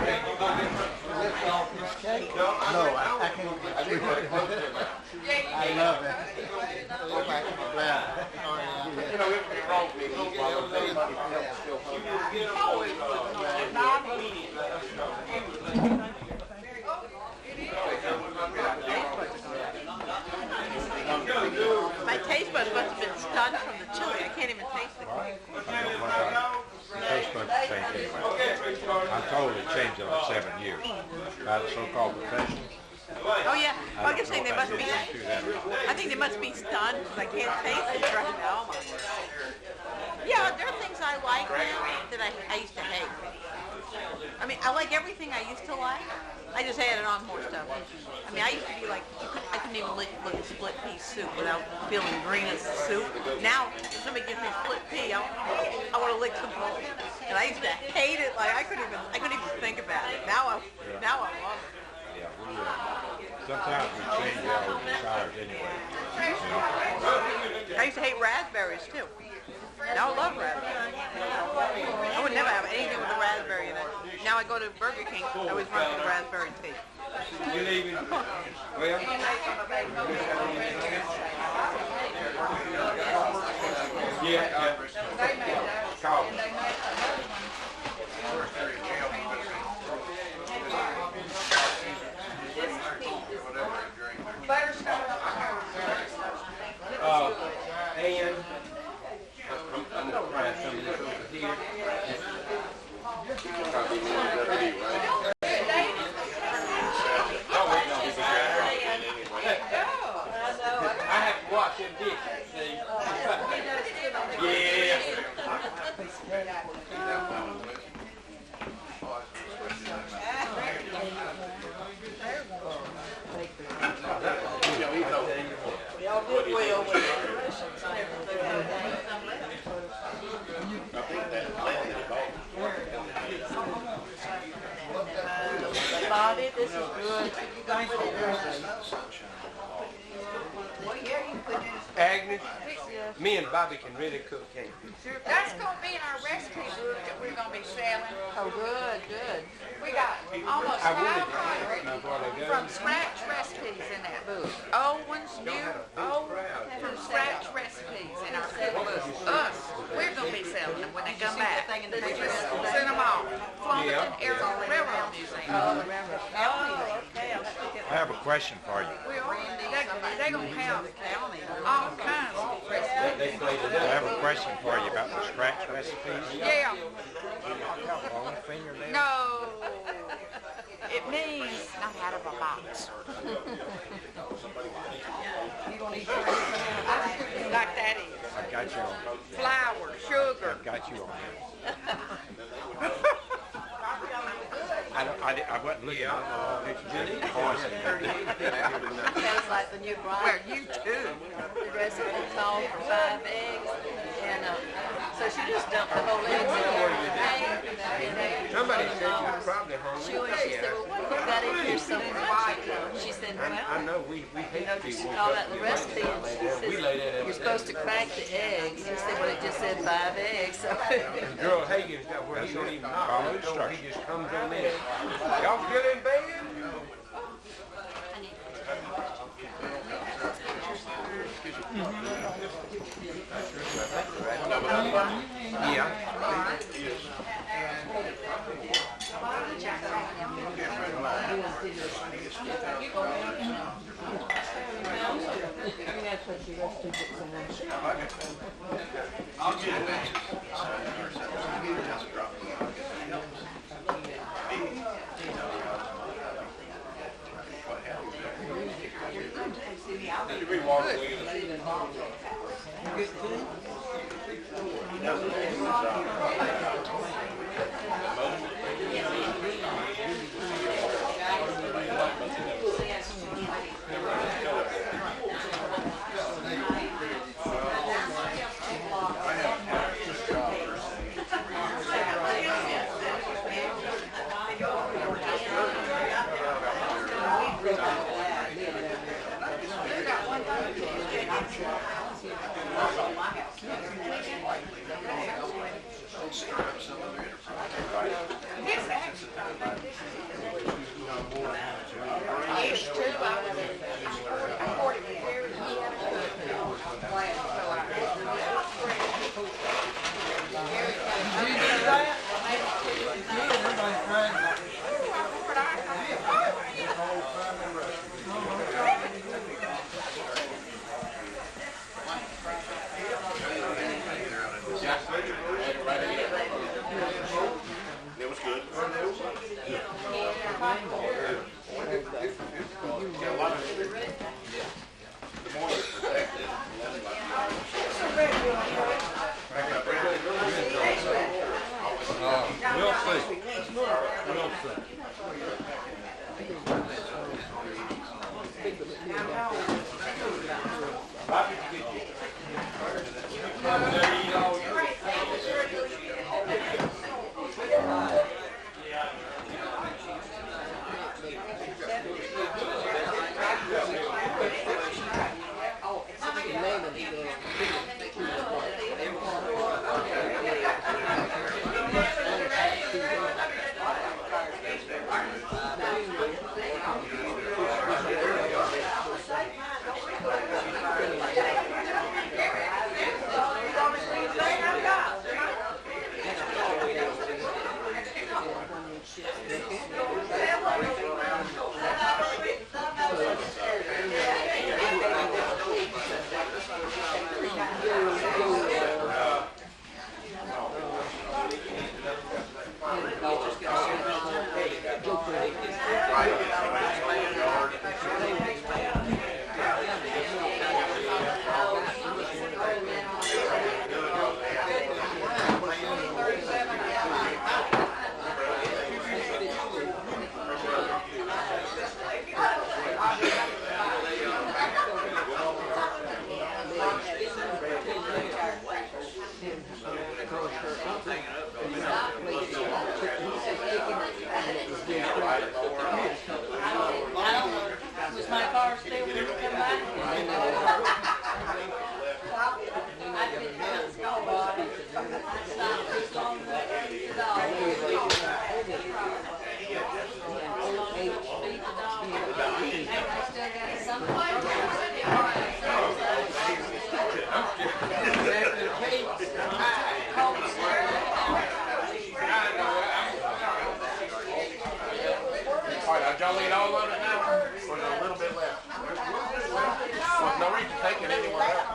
Okay, you gonna get no, I can't get I think we're close to that. Yeah, you I did. love it. Okay. Go back to the ground. You know, it would be wrong for me to eat while I'm still hungry. My taste buds must have been stunned from the chili. I can't even taste it. Taste buds change anyway. I'm told it changed in like 7 years by the so-called professionals. Oh yeah. Well, I guess don't know they if must that's be. true that or not. I think they must be stunned because I can't taste it right now. Oh my. Yeah, there are things I like now that I used to hate. I mean, I like everything I used to like. I just added on more stuff. I mean, I used to be like, I couldn't even look at split pea soup without feeling green as the soup. Now, if somebody gives me split pea, I want to lick the bowl. And I used to hate it. Like I couldn't even think about it. Now I love it. Yeah, sometimes we change our desires anyway. You know? I used to hate raspberries too. Now I love raspberries. I would never have anything with a raspberry in it. Now I go to Burger King, I always run for the raspberry tea. You leaving? Well. Yeah. Call. And I'm gonna try some of this over here. Probably more than that anyway. I have to wash them dishes, see? Yeah. Y'all did well with it. Bobby, this is good. Agnes, me and Bobby can really cook, can't we? That's gonna be in our recipe book that we're gonna be selling. Oh, good. We got almost I wanted 500 to before they go. from scratch recipes in that book. Old ones, new, old, from scratch recipes in our cookbook. Us, we're gonna be selling them when they come back. Send them off. Flomaton Railroad Museum. Oh, okay. I have a question for you. They're gonna have all kinds of recipes. I have a question for you about the scratch recipes. Yeah. Long fingernails? No. It means not out of a box. Like that is. I got you on. Flour, sugar. I got you on that. I wasn't looking at the pictures. Sounds like the new bride. Well, you too. The recipe called for 5 eggs, and so she just dumped the whole eggs in there. Somebody said you were probably She hungry. went, she said, well, what you got in here so much? She said, well, I know we hate to be woke all up that in the the recipe, and she We lay that said, every you're supposed to day. crack the eggs. He said, well, it just said 5 eggs. So And Girl Hagen's got where he don't even knock on the door, he just comes on in. Y'all still in bed? Yeah. describe some other enterprise. Used to, I was in 40 years. It was good. We'll see. We'll see. Was my car still when you come back? All right, y'all eat all of it now, or is there a little bit left? Well, no reason to take it anywhere else.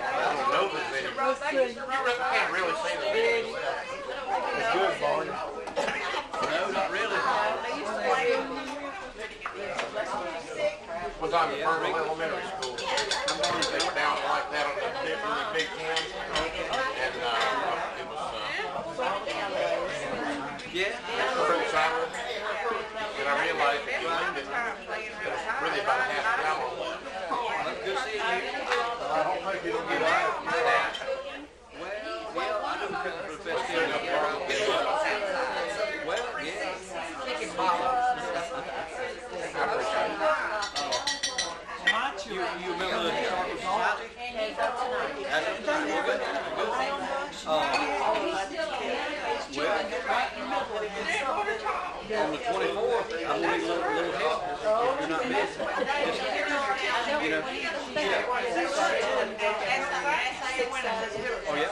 I don't know if there's any. You can't really see the big left. It's good, Barney. No, not really. Was I in Pearl Elementary School? They were down like that on the really big can, and it was fruit salad. And I realized that you cleaned it, there was really about a half gallon left. Good seeing you. I don't think it'll get out. Well, I know Cook for the festival. Well, yeah. You remember the Historical Society? That's up tonight. We're good. On the 24th, I'm going to need a little help if you're not busy. You know. Oh, yeah.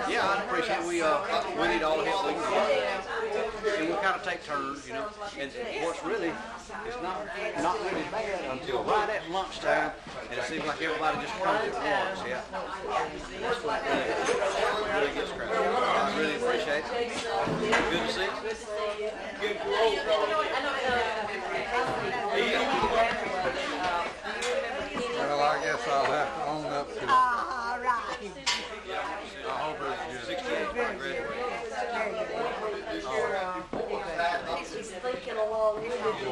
Yeah, I'd appreciate it. We need all the help we can get. And we'll kind of take turns, you know. And what's really, it's not really bad until right at lunchtime, and it seems like everybody just comes at once, yeah. That's what it really gets crowded. I really appreciate it. Good to see you. Good to roll, Well, I guess I'll have to own up to it. All right. I hope it's good. 16 graduate. He's thinking along, even if he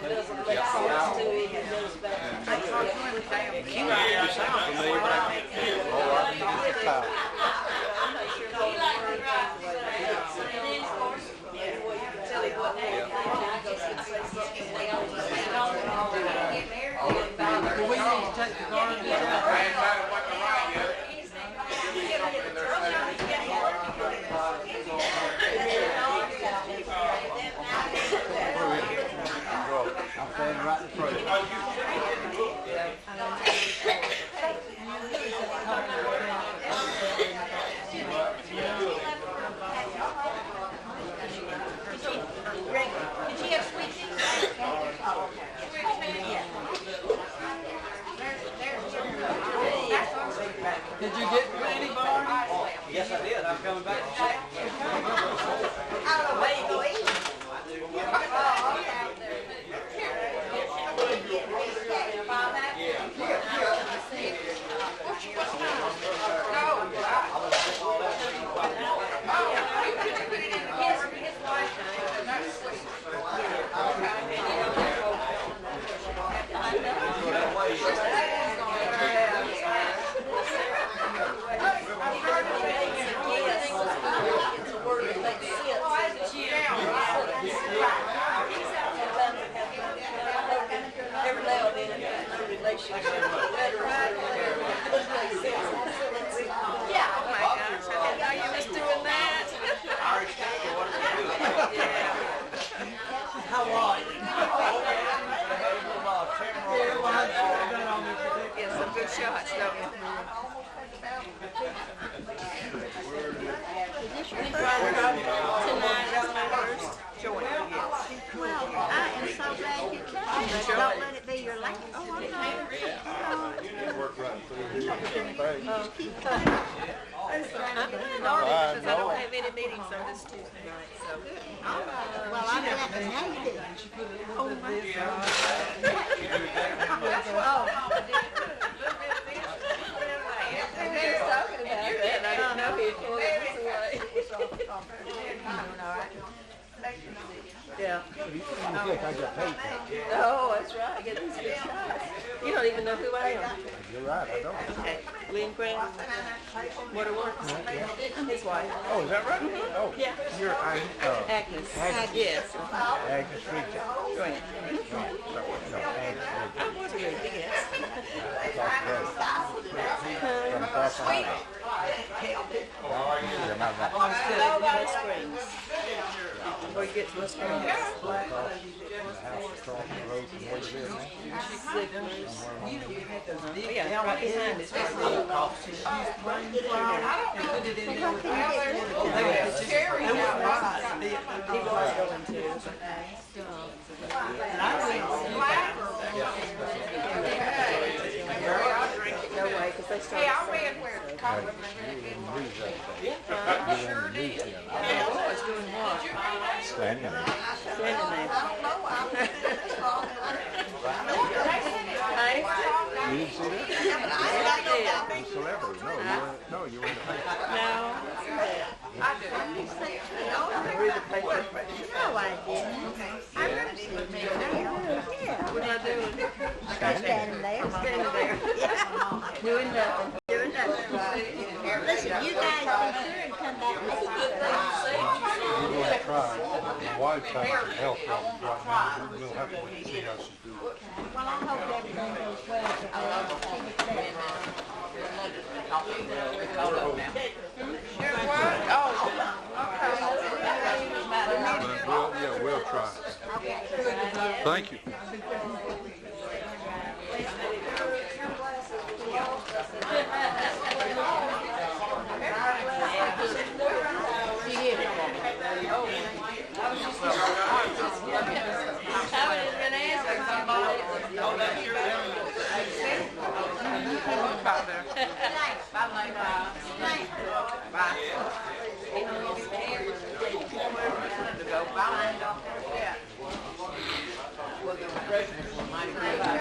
doesn't make sense to him, he goes back. You sound familiar, but I can't hear it. Oh, I can get the towel. Tell him what right in the front. Did she have sweet tea? Did you get plenty, Barney? Yes, I did. I'm coming back to check. Where you go eat? Every now and then, no relationship. Yeah. Oh my gosh, I didn't know you was doing that. How are you? Get some good shots, don't you? Tonight is my first joint, yes. Well, I am so glad you came, but don't let it be your last. Oh, I'm not. Work right through here. Keep coming. I'm glad Darby because I don't have any meetings on this Tuesday night, so. Well, I'm glad now you do. Oh my God. I didn't know he had pulled this away. Yeah. Oh, that's right. I get these good shots. You don't even know who I am. You're right, I don't. Okay. Lynn Grant, Waterworks, his wife. Oh, is that right? Oh, Yeah. you're, Agnes. Yes. Agnes Reed. Grant. No, Agnes I was really big yes. Sweet. You're not right. West Springs. Before you get to West Springs. The house across the road from where you live now. Yeah, right behind us. He was going to. No way, because they started. Hey, I read where the cover Sure did. Yeah, boys doing what? Standing there. Standing there. Hey? You didn't see that? Yeah. You're a celebrity. No, you were in the paper. No. I do. Read the paper. No, I didn't. I really didn't. Yeah. What am I doing? Standing there. Standing there. Doing nothing. Doing nothing. Listen, you guys be sure and come back next week. We're going to try. My wife's having some health problems right now. We'll have to wait and see how she's doing. Well, I hope everything goes well for her. She gets better. We'll try. Thank you.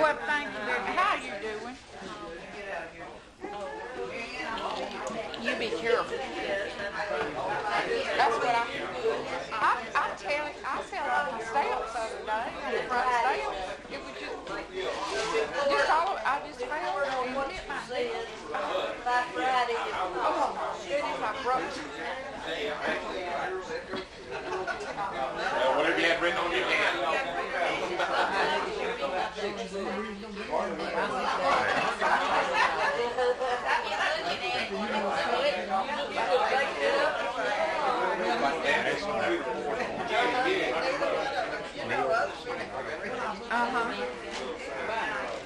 Well, thank you very much. How you doing? You be careful. That's what I tell it. I sell on the steps the other day, on the front steps. It was just all of, I just found it and hit my head. By Friday. Oh, goodness, I broke. Whatever you had written on your hand.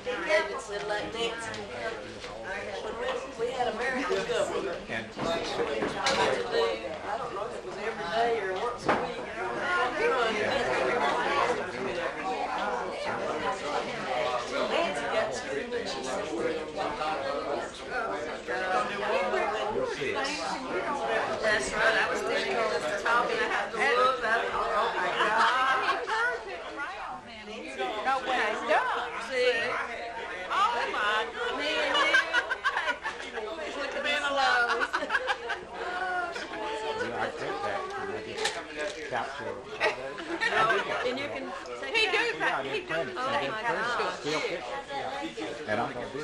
Emergency like Nancy. We had American government. And I don't know if it was every day or once a week. Nancy got screwed when she said, that's right, I was thinking of the top and I had to look, oh my God. He turned it around and you don't know what he's done. See? Oh my goodness. He's looking at slow. I did that. And I just capture. And you can say, He do Yeah, I that. He did do. print it. I did print it. Still pictures. Yeah. And I'm gonna do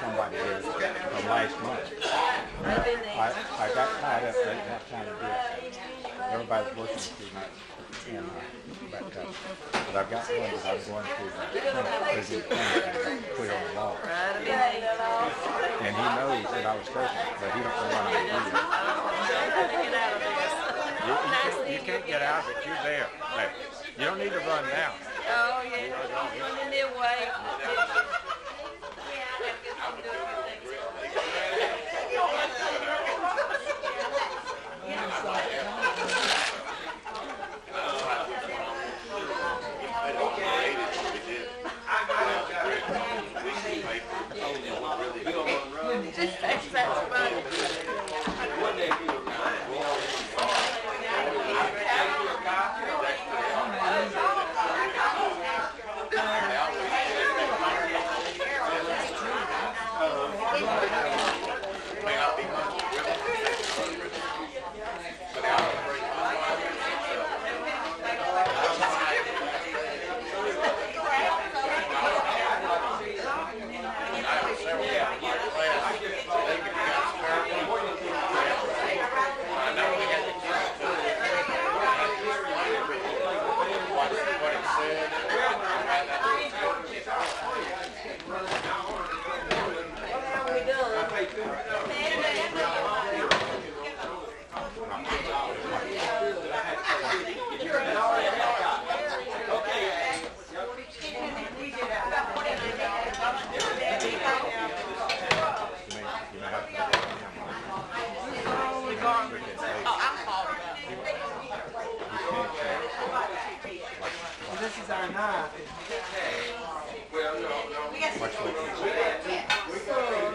somebody here from last month. I got tied up at that time to do it. Everybody's working too much. And, but I've got one that I'm going to prison and put it on the wall. And he knows that I was cursing, but he don't know what I'm doing. You can't get out, but you're there. Hey, you don't need to run now. oh yeah, running their way. That's funny. This is our knife. Much like